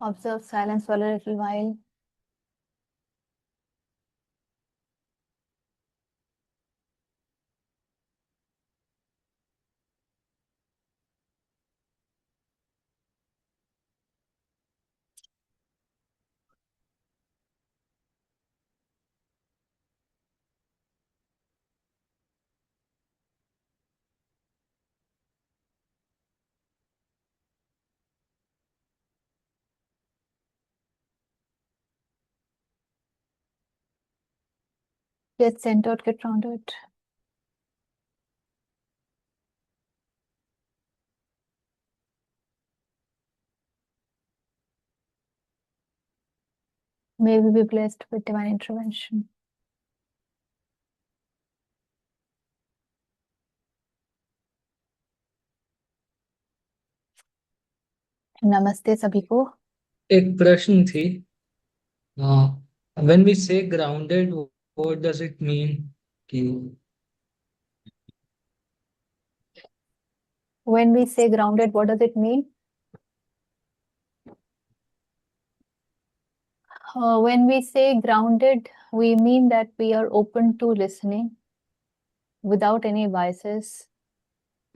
Observe silence for a little while. Get centered, get grounded. May we be blessed with divine intervention. नमस्ते सभी को। एक प्रश्न थी। व्हेन वी से grounded, what does it mean? कि When we say grounded, what does it mean? When we say grounded, we mean that we are open to listening without any biases.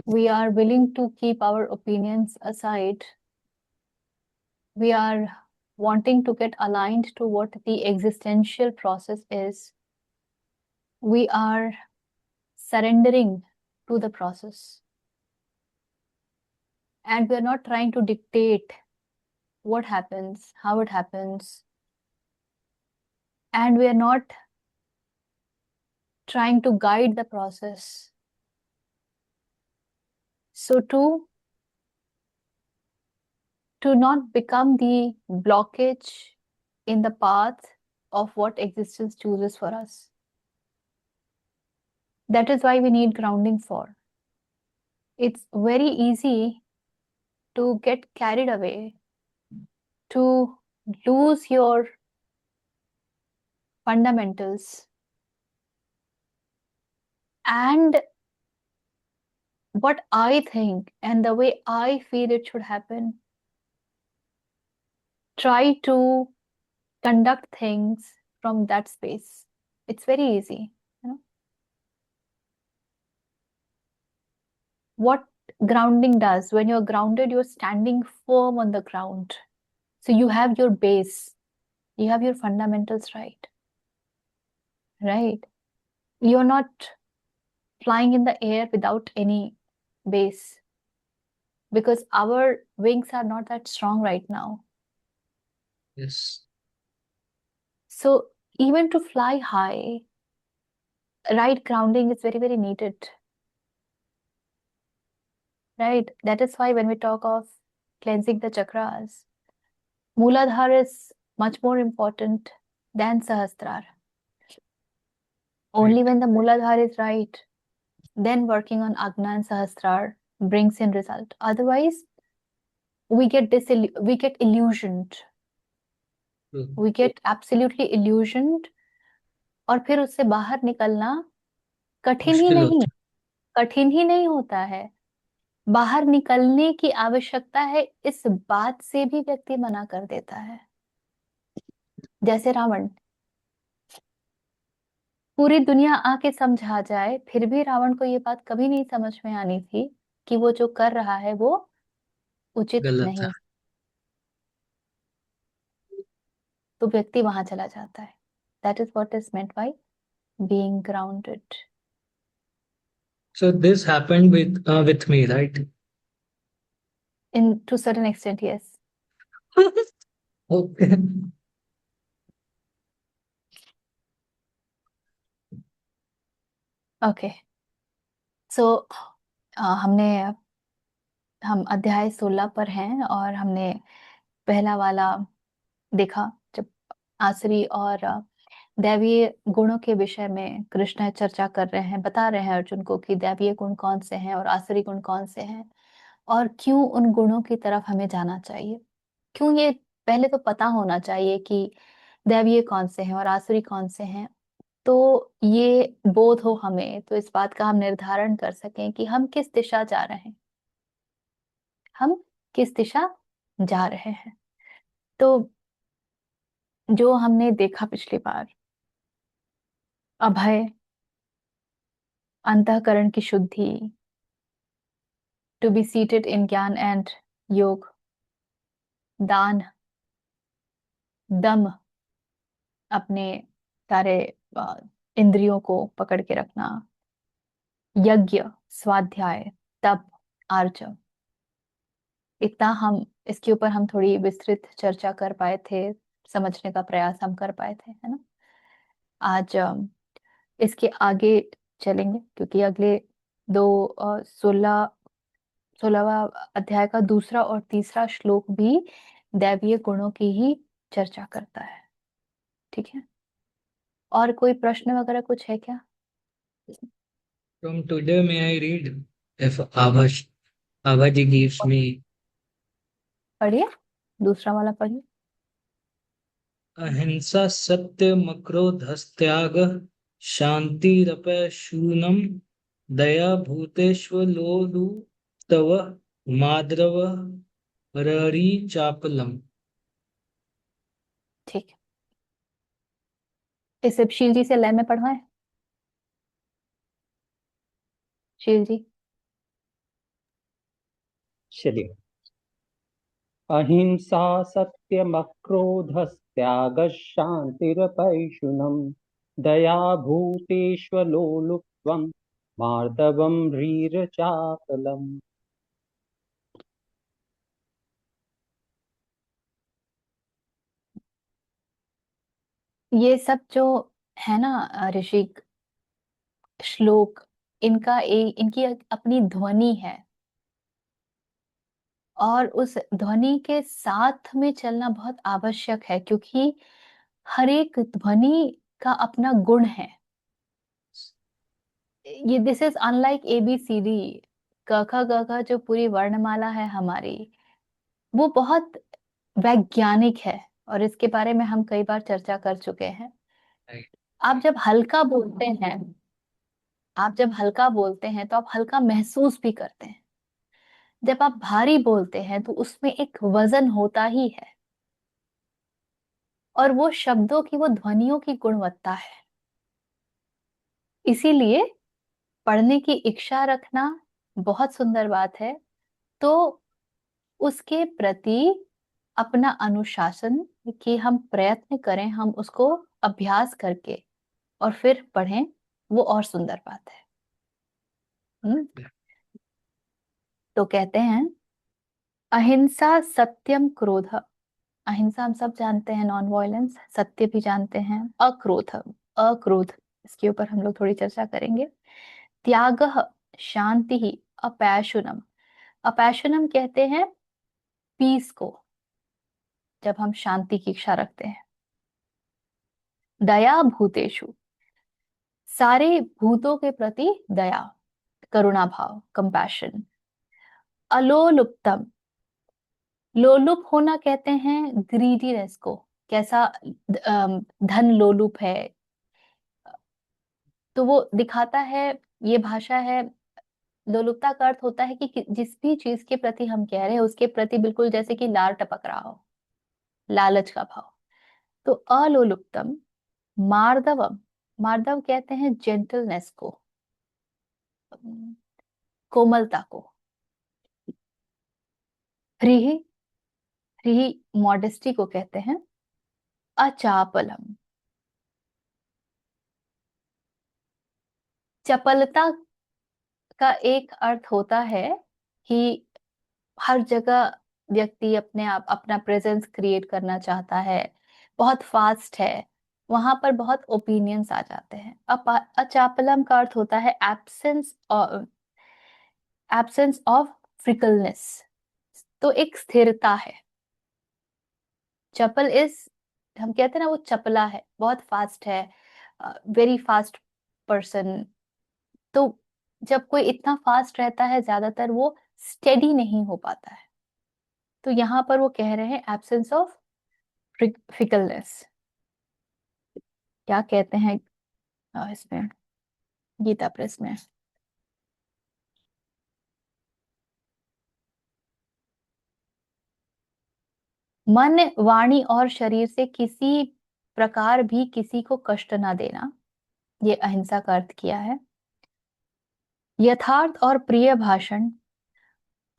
We are willing to keep our opinions aside. We are wanting to get aligned to what the existential process is. We are surrendering to the process. And we are not trying to dictate what happens, how it happens. And we are not trying to guide the process. So to not become the blockage in the path of what existence chooses for us. That is why we need grounding for. It's very easy to get carried away, to lose your fundamentals. And what I think and the way I feel it should happen, try to conduct things from that space. It's very easy, you know. What grounding does, when you're grounded, you're standing firm on the ground. So you have your base, you have your fundamentals right. You're not flying in the air without any base, because our wings are not that strong right now. yes, So even to fly high, right grounding is very, very needed. Right? That is why when we talk of cleansing the chakras, Mooladhara is much more important than Sahasrara. Only when the Mooladhara is right, then working on Agna and Sahasrara brings in result. Otherwise, we get illusioned. We get absolutely illusioned. और फिर उससे बाहर निकलना कठिन ही नहीं होता है। बाहर निकलने की आवश्यकता है, इस बात से भी व्यक्ति मना कर देता है। जैसे रावण, पूरी दुनिया आके समझा जाए, फिर भी रावण को ये बात कभी नहीं समझ में आनी थी कि वो जो कर रहा है वो उचित गलत है। नहीं, तो व्यक्ति वहां चला जाता है। That is what is meant by being grounded. So this happened with me, right? In to certain extent, yes. Okay. Okay, so हम अध्याय 16 पर हैं और हमने पहला वाला देखा, जब आसुरी और दैवीय गुणों के विषय में कृष्ण चर्चा कर रहे हैं, बता रहे हैं अर्जुन को कि दैवीय गुण कौन से हैं और आसुरी गुण कौन से हैं, और क्यों उन गुणों की तरफ हमें जाना चाहिए। क्यों, ये पहले तो पता होना चाहिए कि दैवीय कौन से हैं और आसुरी कौन से हैं, तो ये बोध हो हमें, तो इस बात का हम निर्धारण कर सकें कि हम किस दिशा जा रहे हैं, हम किस दिशा जा रहे हैं। तो जो हमने देखा पिछली बार, अभय, अंतःकरण की शुद्धि, टू बी सीटेड इन ज्ञान एंड योग, दान, दम, अपने सारे इंद्रियों को पकड़ के रखना, यज्ञ, स्वाध्याय, तप, आर्जव, इतना हम इसके ऊपर हम थोड़ी विस्तृत चर्चा कर पाए थे, समझने का प्रयास हम कर पाए थे, है ना। आज इसके आगे चलेंगे, क्योंकि अगले दो 16वां अध्याय का दूसरा और तीसरा श्लोक भी दैवीय गुणों की ही चर्चा करता है। ठीक है, और कोई प्रश्न वगैरह कुछ है क्या? From today, may I read? If Abhaji gives me पढ़िए, दूसरा वाला पढ़िए। अहिंसा सत्य मक्रोधस्त्याग शांतिरपैशूनम दया भूतेष्वलोलु तव माद्रव ररी चापलम। ठीक है, इसे शील जी से लय में पढ़वाएं। शील जी। चलिए। अहिंसा सत्यमक्रोधस्त्यागः शान्तिरपैशुनम् दया भूतेष्वलोलुप्त्वम् मार्दवम् ह्रीरचापलम्। ये सब जो है ना ऋषि श्लोक, इनकी अपनी ध्वनि है, और उस ध्वनि के साथ में चलना बहुत आवश्यक है, क्योंकि हर एक ध्वनि का अपना गुण है। ये दिस इज अनलाइक ABCD, क ख ग घ जो पूरी वर्णमाला है हमारी, वो बहुत वैज्ञानिक है, और इसके बारे में हम कई बार चर्चा कर चुके हैं। Right. आप जब हल्का बोलते हैं, आप जब हल्का बोलते हैं तो आप हल्का महसूस भी करते हैं। जब आप भारी बोलते हैं तो उसमें एक वजन होता ही है, और वो शब्दों की, वो ध्वनियों की गुणवत्ता है। इसीलिए पढ़ने की इच्छा रखना बहुत सुंदर बात है। तो उसके प्रति अपना अनुशासन, कि हम प्रयत्न करें, हम उसको अभ्यास करके और फिर पढ़ें, वो और सुंदर बात है। तो कहते हैं, अहिंसा सत्यम क्रोध। अहिंसा हम सब जानते हैं, नॉन वायलेंस। सत्य भी जानते हैं, अक्रोध, अक्रोध, इसके ऊपर हम लोग थोड़ी चर्चा करेंगे। त्याग, शांति ही, अपैशुनम। अपैशुनम कहते हैं पीस को, जब हम शांति की इच्छा रखते हैं। दया भूतेषु, सारे भूतों के प्रति दया, करुणा भाव, कंपैशन। अलोलुप्तम, लोलुप होना कहते हैं ग्रीडीनेस को, कैसा धन लोलुप है, तो वो दिखाता है, ये भाषा है। लोलुपता का अर्थ होता है कि जिस भी चीज के प्रति हम कह रहे हैं उसके प्रति बिल्कुल जैसे कि लार टपक रहा हो, लालच का भाव। तो अलोलुप्तम। मार्दवम, मार्दव कहते हैं जेंटलनेस को, कोमलता को। ह्रीहि, ह्रीहि मॉडेस्टी को कहते हैं। अचापलम, चपलता का एक अर्थ होता है कि हर जगह व्यक्ति अपने आप अपना प्रेजेंस क्रिएट करना चाहता है, बहुत फास्ट है, वहां पर बहुत ओपिनियंस आ जाते हैं। अचापलम का अर्थ होता है एब्सेंस ऑफ फ्रिकलनेस, तो एक स्थिरता है। चपल इज, हम कहते हैं ना वो चपला है, बहुत फास्ट है, वेरी फास्ट पर्सन। तो जब कोई इतना फास्ट रहता है, ज्यादातर वो स्टेडी नहीं हो पाता है। तो यहाँ पर वो कह रहे हैं एब्सेंस ऑफ फिकलनेस। क्या कहते हैं इसमें, गीता प्रेस में? मन, वाणी और शरीर से किसी प्रकार भी किसी को कष्ट ना देना, ये अहिंसा का अर्थ किया है। यथार्थ और प्रिय भाषण,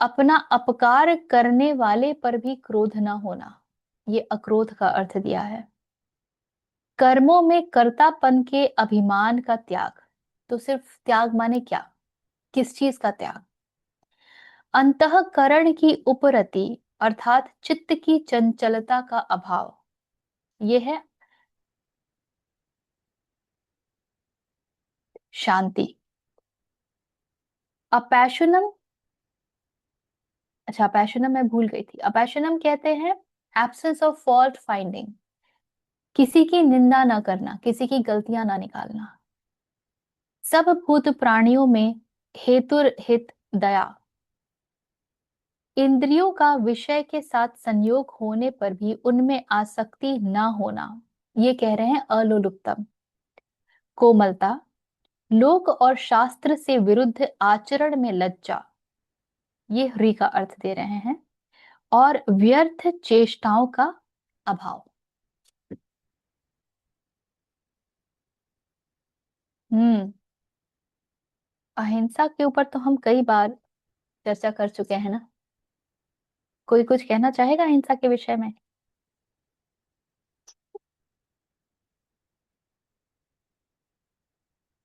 अपना अपकार करने वाले पर भी क्रोध ना होना, ये अक्रोध का अर्थ दिया है। कर्मों में कर्तापन के अभिमान का त्याग, तो सिर्फ त्याग माने क्या, किस चीज का त्याग? अंतःकरण की उपरति अर्थात चित्त की चंचलता का अभाव, ये है शांति। अपैशनम, अच्छा अपैशनम मैं भूल गई थी। अपैशनम कहते हैं एब्सेंस ऑफ फॉल्ट फाइंडिंग, किसी की निंदा ना करना, किसी की गलतियां ना निकालना। सब भूत प्राणियों में हेतुर हित दया, इंद्रियों का विषय के साथ संयोग होने पर भी उनमें आसक्ति ना होना, ये कह रहे हैं अलोलुप्तम। कोमलता, लोक और शास्त्र से विरुद्ध आचरण में लज्जा, ये ह्री का अर्थ दे रहे हैं। और व्यर्थ चेष्टाओं का अभाव। हम्म अहिंसा के ऊपर तो हम कई बार चर्चा कर चुके हैं ना। कोई कुछ कहना चाहेगा अहिंसा के विषय में?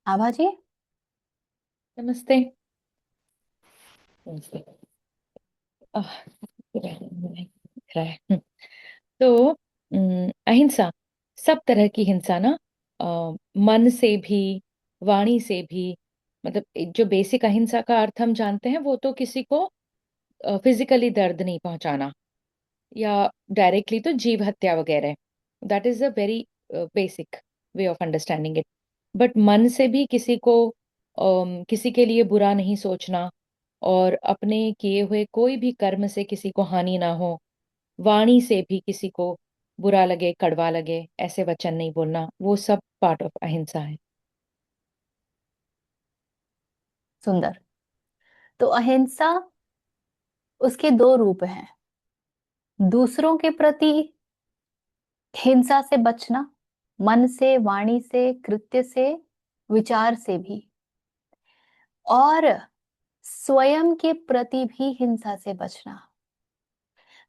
आभा जी। नमस्ते। नमस्ते। आह, दिख रहा है। तो अहिंसा, सब तरह की हिंसा ना, मन से भी, वाणी से भी, मतलब जो बेसिक अहिंसा का अर्थ हम जानते हैं वो तो किसी को फिजिकली दर्द नहीं पहुंचाना, या डायरेक्टली तो जीव हत्या वगैरह, that is a very basic way of understanding it. But मन से भी किसी को किसी के लिए बुरा नहीं सोचना, और अपने किए हुए कोई भी कर्म से किसी को हानि ना हो, वाणी से भी किसी को बुरा लगे, कड़वा लगे, ऐसे वचन नहीं बोलना, वो सब पार्ट ऑफ अहिंसा है। सुंदर। तो अहिंसा, उसके दो रूप हैं। दूसरों के प्रति हिंसा से बचना, मन से, वाणी से, कृत्य से, विचार से भी, और स्वयं के प्रति भी हिंसा से बचना।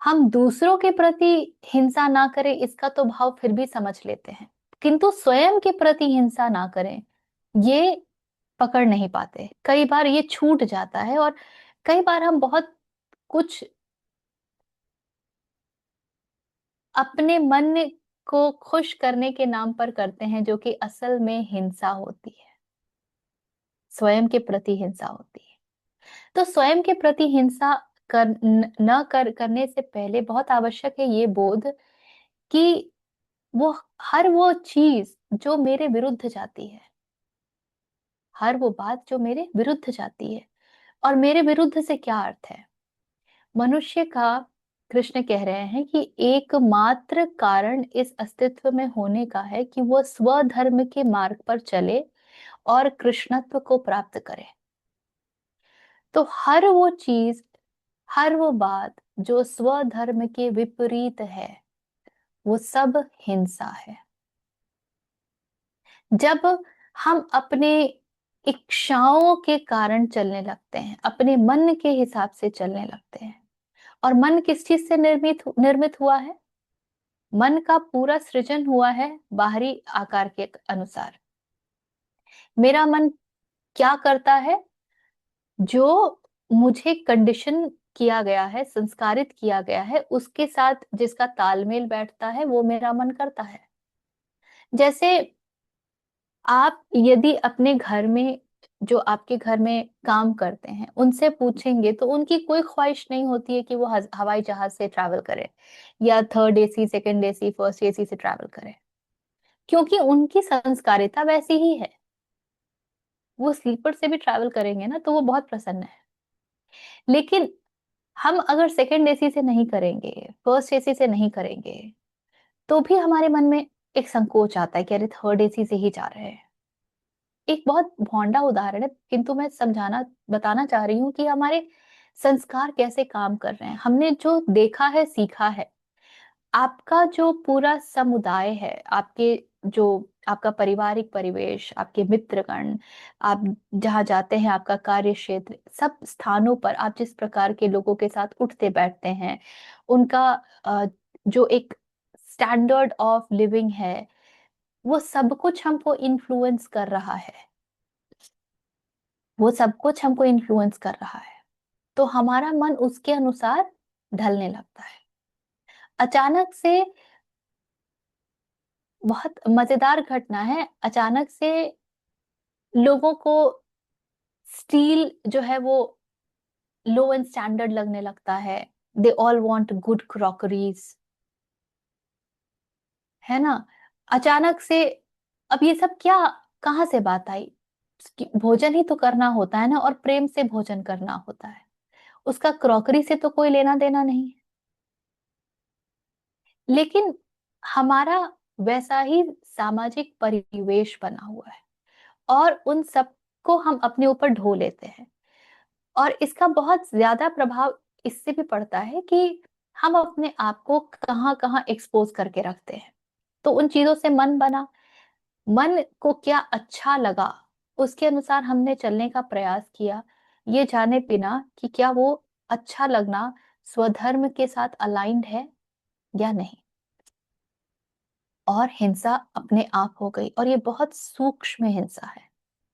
हम दूसरों के प्रति हिंसा ना करें इसका तो भाव फिर भी समझ लेते हैं, किंतु स्वयं के प्रति हिंसा ना करें ये पकड़ नहीं पाते। कई बार ये छूट जाता है, और कई बार हम बहुत कुछ अपने मन को खुश करने के नाम पर करते हैं जो कि असल में हिंसा होती है, स्वयं के प्रति हिंसा होती है। तो स्वयं के प्रति हिंसा करने से पहले बहुत आवश्यक है ये बोध कि वो चीज जो मेरे विरुद्ध जाती है, हर वो बात जो मेरे विरुद्ध जाती है। और मेरे विरुद्ध से क्या अर्थ है? मनुष्य का, कृष्ण कह रहे हैं कि एकमात्र कारण इस अस्तित्व में होने का है कि वो स्वधर्म के मार्ग पर चले और कृष्णत्व को प्राप्त करे। तो हर वो चीज, हर वो बात जो स्वधर्म के विपरीत है, वो सब हिंसा है। जब हम अपने इच्छाओं के कारण चलने लगते हैं, अपने मन के हिसाब से चलने लगते हैं, और मन किस चीज से निर्मित हुआ है? मन का पूरा सृजन हुआ है बाहरी आकार के अनुसार। मेरा मन क्या करता है? जो मुझे कंडीशन किया गया है, संस्कारित किया गया है, उसके साथ जिसका तालमेल बैठता है वो मेरा मन करता है। जैसे आप यदि अपने घर में, जो आपके घर में काम करते हैं उनसे पूछेंगे तो उनकी कोई ख्वाहिश नहीं होती है कि वो हवाई जहाज से ट्रैवल करे, या third AC, second AC, first AC से ट्रैवल करे, क्योंकि उनकी संस्कारिता वैसी ही है। वो स्लीपर से भी ट्रैवल करेंगे ना तो वो बहुत प्रसन्न है। लेकिन हम अगर सेकंड एसी से नहीं करेंगे, फर्स्ट एसी से नहीं करेंगे, तो भी हमारे मन में एक संकोच आता है कि अरे थर्ड एसी से ही जा रहे हैं। एक बहुत भोंडा उदाहरण है, किंतु मैं समझाना, बताना चाह रही हूँ कि हमारे संस्कार कैसे काम कर रहे हैं। हमने जो देखा है, सीखा है, आपका जो पूरा समुदाय है, आपके जो आपका पारिवारिक परिवेश, आपके मित्रगण, आप जहाँ जाते हैं, आपका कार्य क्षेत्र, सब स्थानों पर आप जिस प्रकार के लोगों के साथ उठते बैठते हैं, उनका जो एक स्टैंडर्ड ऑफ लिविंग है, वो सब कुछ हमको इन्फ्लुएंस कर रहा है। वो सब कुछ हमको इन्फ्लुएंस कर रहा है, तो हमारा मन उसके अनुसार ढलने लगता है। अचानक से, बहुत मजेदार घटना है, अचानक से लोगों को स्टील जो है वो लो एंड स्टैंडर्ड लगने लगता है। They all want good crockeries, है ना। अचानक से, अब ये सब क्या, कहाँ से बात आई? भोजन ही तो करना होता है ना, और प्रेम से भोजन करना होता है, उसका क्रॉकरी से तो कोई लेना देना नहीं है। लेकिन हमारा वैसा ही सामाजिक परिवेश बना हुआ है, और उन सबको हम अपने ऊपर ढो लेते हैं। और इसका बहुत ज्यादा प्रभाव इससे भी पड़ता है कि हम अपने आप को कहाँ कहाँ एक्सपोज करके रखते हैं। तो उन चीजों से मन बना, मन को क्या अच्छा लगा, उसके अनुसार हमने चलने का प्रयास किया, ये जाने बिना कि क्या वो अच्छा लगना स्वधर्म के साथ अलाइंड है या नहीं। और हिंसा अपने आप हो गई, और ये बहुत सूक्ष्म हिंसा है,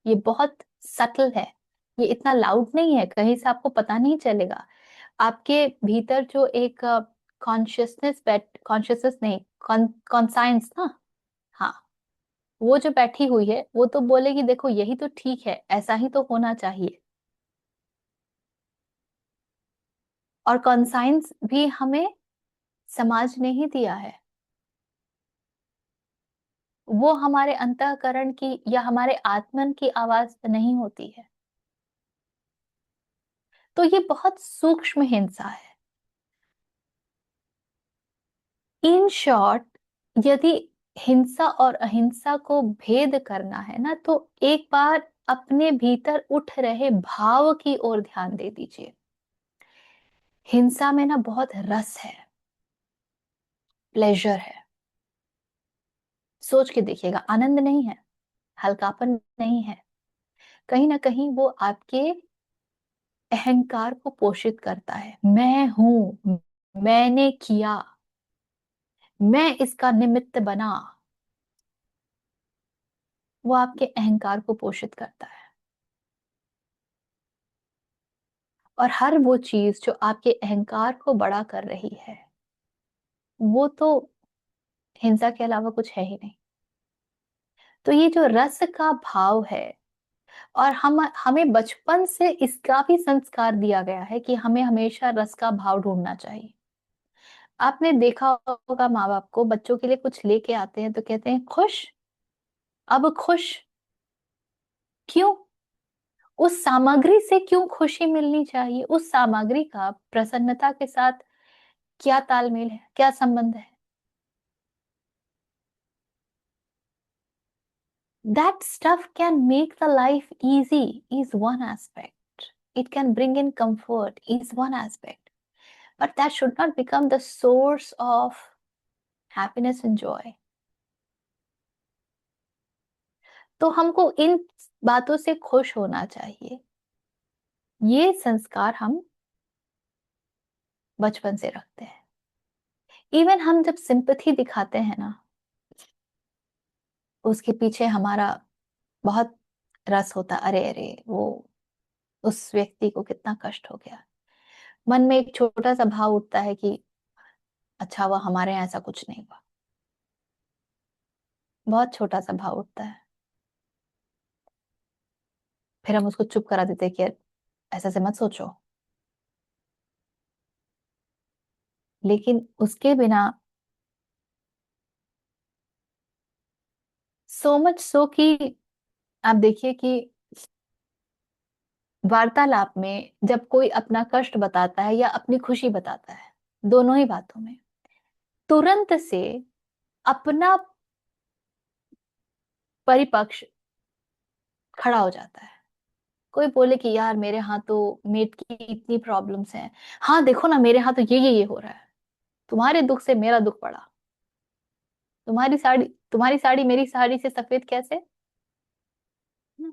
ये बहुत सटल है, ये इतना लाउड नहीं है, कहीं से आपको पता नहीं चलेगा। आपके भीतर जो एक कॉन्शियसनेस नहीं, कॉन्साइंस ना, हाँ, वो जो बैठी हुई है, वो तो बोलेगी देखो यही तो ठीक है, ऐसा ही तो होना चाहिए। और कॉन्साइंस भी हमें समाज ने ही दिया है, वो हमारे अंतःकरण की या हमारे आत्मन की आवाज नहीं होती है। तो ये बहुत सूक्ष्म हिंसा है। इन शॉर्ट, यदि हिंसा और अहिंसा को भेद करना है ना, तो एक बार अपने भीतर उठ रहे भाव की ओर ध्यान दे दीजिए। हिंसा में ना बहुत रस है, प्लेजर है। सोच के देखिएगा, आनंद नहीं है, हल्कापन नहीं है, कहीं ना कहीं वो आपके अहंकार को पोषित करता है। मैं हूं, मैंने किया, मैं इसका निमित्त बना, वो आपके अहंकार को पोषित करता है। और हर वो चीज जो आपके अहंकार को बड़ा कर रही है, वो तो हिंसा के अलावा कुछ है ही नहीं। तो ये जो रस का भाव है, और हम हमें बचपन से इसका भी संस्कार दिया गया है कि हमें हमेशा रस का भाव ढूंढना चाहिए। आपने देखा होगा, माँ बाप को बच्चों के लिए कुछ लेके आते हैं तो कहते हैं खुश, अब खुश, क्यों? उस सामग्री से क्यों खुशी मिलनी चाहिए? उस सामग्री का प्रसन्नता के साथ क्या तालमेल है, क्या संबंध है? That stuff can make the life easy is one aspect. It can bring in comfort is one aspect. But that should not become the source of happiness and joy. तो हमको इन बातों से खुश होना चाहिए। ये संस्कार हम बचपन से रखते हैं। इवन हम जब सिंपैथी दिखाते हैं ना, उसके पीछे हमारा बहुत रस होता, अरे अरे वो उस व्यक्ति को कितना कष्ट हो गया। मन में एक छोटा सा भाव उठता है कि अच्छा हुआ हमारे यहाँ ऐसा कुछ नहीं हुआ। बहुत छोटा सा भाव उठता है, फिर हम उसको चुप करा देते हैं कि ऐसा से मत सोचो। लेकिन उसके बिना, सो मच सो कि आप देखिए कि वार्तालाप में जब कोई अपना कष्ट बताता है या अपनी खुशी बताता है, दोनों ही बातों में तुरंत से अपना परिपक्ष खड़ा हो जाता है। कोई बोले कि यार मेरे यहाँ तो मेट की इतनी प्रॉब्लम्स हैं, हाँ देखो ना मेरे यहाँ तो ये हो रहा है, तुम्हारे दुख से मेरा दुख बढ़ा। तुम्हारी साड़ी मेरी साड़ी से सफेद कैसे? हम्म।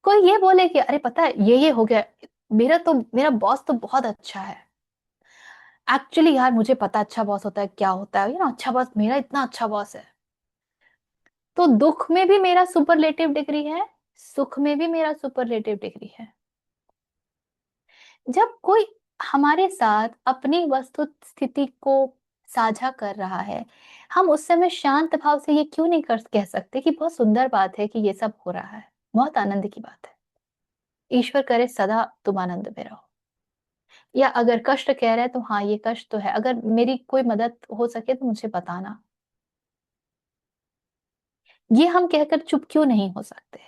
कोई ये बोले कि अरे पता है ये हो गया, मेरा बॉस तो बहुत अच्छा है। एक्चुअली यार मुझे पता अच्छा बॉस होता है क्या होता है, अच्छा बॉस, मेरा इतना अच्छा बॉस है। तो दुख में भी मेरा सुपरलेटिव डिग्री है, सुख में भी मेरा सुपरलेटिव डिग्री है। जब कोई हमारे साथ अपनी वस्तु स्थिति को साझा कर रहा है, हम उस समय शांत भाव से ये क्यों नहीं कह सकते कि बहुत सुंदर बात है कि ये सब हो रहा है, बहुत आनंद की बात है, ईश्वर करे सदा तुम आनंद में रहो। या अगर कष्ट कह रहे हैं तो हाँ ये कष्ट तो है, अगर मेरी कोई मदद हो सके तो मुझे बताना। ये हम कहकर चुप क्यों नहीं हो सकते?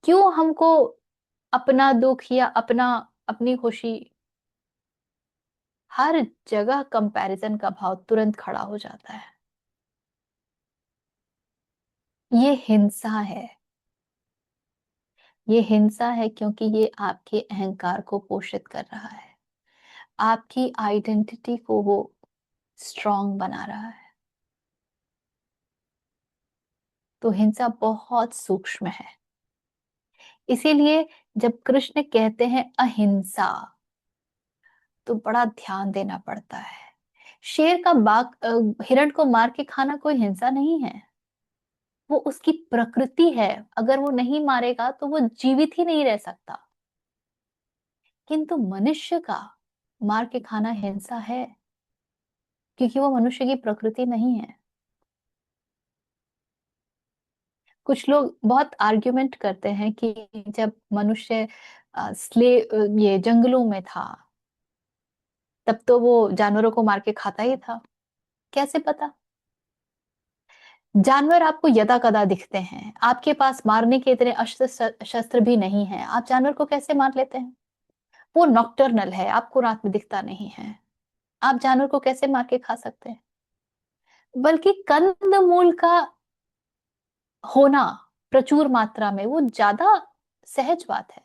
क्यों हमको अपना दुख या अपनी खुशी, हर जगह कंपैरिजन का भाव तुरंत खड़ा हो जाता है? ये हिंसा है। ये हिंसा है क्योंकि ये आपके अहंकार को पोषित कर रहा है, आपकी आइडेंटिटी को वो स्ट्रांग बना रहा है। तो हिंसा बहुत सूक्ष्म है। इसीलिए जब कृष्ण कहते हैं अहिंसा, तो बड़ा ध्यान देना पड़ता है। शेर का हिरण को मार के खाना कोई हिंसा नहीं है, वो उसकी प्रकृति है। अगर वो नहीं मारेगा तो वो जीवित ही नहीं रह सकता। किंतु मनुष्य का मार के खाना हिंसा है, क्योंकि वो मनुष्य की प्रकृति नहीं है। कुछ लोग बहुत आर्ग्यूमेंट करते हैं कि जब मनुष्य ये जंगलों में था, तब तो वो जानवरों को मार के खाता ही था। कैसे पता? जानवर आपको यदा कदा दिखते हैं, आपके पास मारने के इतने अस्त्र शस्त्र भी नहीं है, आप जानवर को कैसे मार लेते हैं? वो नॉक्टर्नल है, आपको रात में दिखता नहीं है, आप जानवर को कैसे मार के खा सकते हैं? बल्कि कंद मूल का होना प्रचुर मात्रा में वो ज्यादा सहज बात है,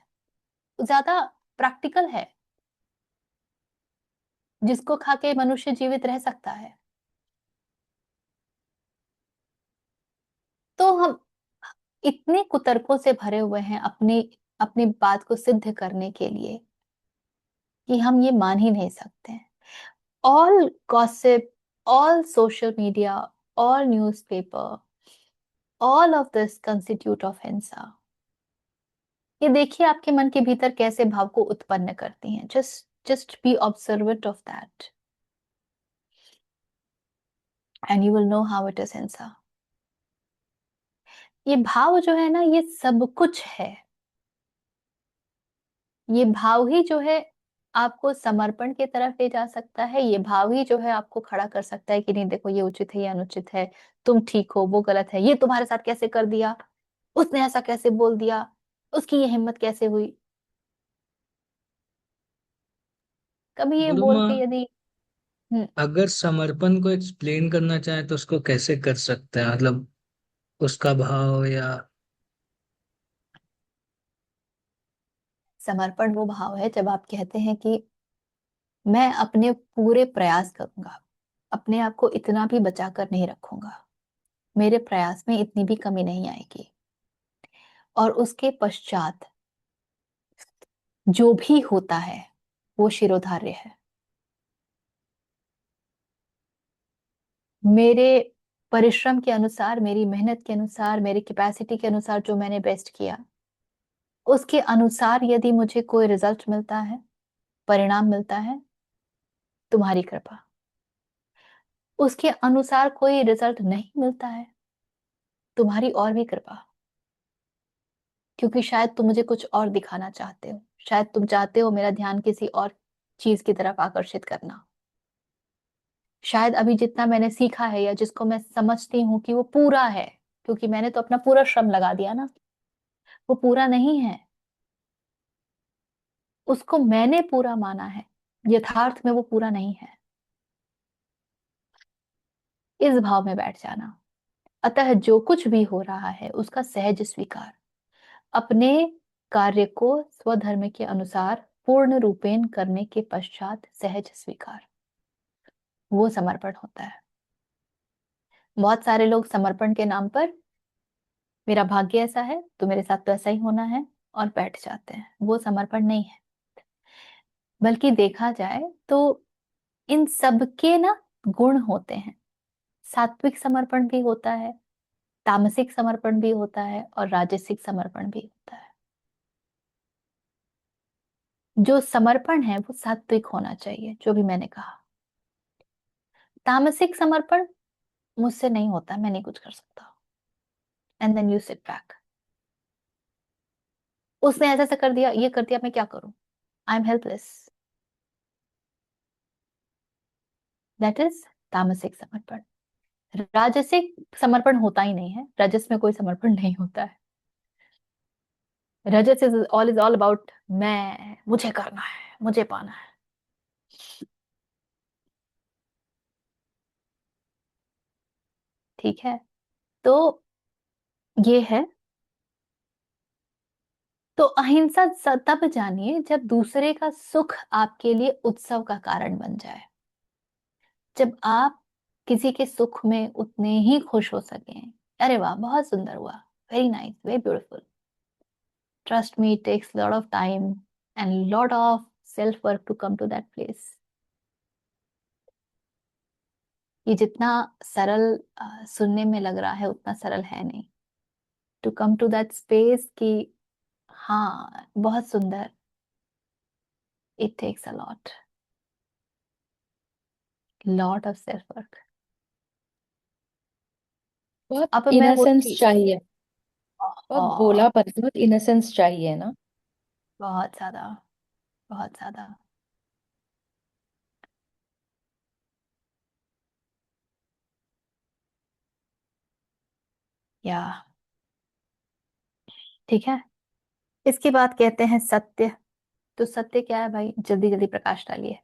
ज्यादा प्रैक्टिकल है, जिसको खा के मनुष्य जीवित रह सकता है। तो हम इतने कुतर्कों से भरे हुए हैं अपनी अपनी बात को सिद्ध करने के लिए कि हम ये मान ही नहीं सकते। All gossip, all social media, all newspaper, all of this constitute of हिंसा। ये देखिए आपके मन के भीतर कैसे भाव को उत्पन्न करती हैं। Just be observant of that and you will know how it is हिंसा। ये भाव जो है ना, ये सब कुछ है। ये भाव ही जो है आपको समर्पण की तरफ ले जा सकता है। ये भाव ही जो है आपको खड़ा कर सकता है कि नहीं देखो ये उचित है, ये अनुचित है, तुम ठीक हो, वो गलत है, ये तुम्हारे साथ कैसे कर दिया, उसने ऐसा कैसे बोल दिया, उसकी ये हिम्मत कैसे हुई। कभी ये गुरु बोल माँ, के यदि हम्म, अगर समर्पण को एक्सप्लेन करना चाहे तो उसको कैसे कर सकते हैं, मतलब उसका भाव या। समर्पण वो भाव है जब आप कहते हैं कि मैं अपने पूरे प्रयास करूंगा, अपने आप को इतना भी बचा कर नहीं रखूंगा, मेरे प्रयास में इतनी भी कमी नहीं आएगी। और उसके पश्चात जो भी होता है वो शिरोधार्य है। मेरे परिश्रम के अनुसार, मेरी मेहनत के अनुसार, मेरी कैपेसिटी के अनुसार जो मैंने बेस्ट किया, उसके अनुसार यदि मुझे कोई रिजल्ट मिलता है, परिणाम मिलता है, तुम्हारी कृपा। उसके अनुसार कोई रिजल्ट नहीं मिलता है, तुम्हारी और भी कृपा। क्योंकि शायद तुम मुझे कुछ और दिखाना चाहते हो, शायद तुम चाहते हो मेरा ध्यान किसी और चीज की तरफ आकर्षित करना। शायद अभी जितना मैंने सीखा है या जिसको मैं समझती हूँ कि वो पूरा है, क्योंकि मैंने तो अपना पूरा श्रम लगा दिया ना, वो पूरा नहीं है। उसको मैंने पूरा माना है, यथार्थ में वो पूरा नहीं है। इस भाव में बैठ जाना। अतः जो कुछ भी हो रहा है उसका सहज स्वीकार, अपने कार्य को स्वधर्म के अनुसार पूर्ण रूपेण करने के पश्चात सहज स्वीकार। वो समर्पण होता है। बहुत सारे लोग समर्पण के नाम पर मेरा भाग्य ऐसा है तो मेरे साथ तो ऐसा ही होना है और बैठ जाते हैं। वो समर्पण नहीं है। बल्कि देखा जाए तो इन सबके ना गुण होते हैं। सात्विक समर्पण भी होता है, तामसिक समर्पण भी होता है और राजसिक समर्पण भी होता है। जो समर्पण है वो सात्विक होना चाहिए, जो भी मैंने कहा। तामसिक समर्पण मुझसे नहीं होता, मैं नहीं कुछ कर सकता, and then you sit back. उसने ऐसा ऐसा कर दिया, ये कर दिया, मैं क्या करूं? I am helpless. That is तामसिक समर्पण। राजसिक समर्पण होता ही नहीं है। रजस में कोई समर्पण नहीं होता है। रजस इज ऑल अबाउट मैं, मुझे करना है, मुझे पाना है। ठीक है, तो ये है। तो अहिंसा तब जानिए जब दूसरे का सुख आपके लिए उत्सव का कारण बन जाए। जब आप किसी के सुख में उतने ही खुश हो सकें, अरे वाह बहुत सुंदर हुआ, very nice, very beautiful. Trust me, it takes lot of time and lot of self work to come to that place. ये जितना सरल सुनने में लग रहा है उतना सरल है नहीं। To come to that space कि हाँ बहुत सुंदर, it takes a lot of self work. बहुत अब मैं वो इनसेंस चीज चाहिए, बहुत हाँ, भोलापन, बहुत इनसेंस चाहिए ना। बहुत ज्यादा, बहुत ज्यादा। या ठीक है, इसके बाद कहते हैं सत्य। तो सत्य क्या है भाई? जल्दी जल्दी प्रकाश डालिए।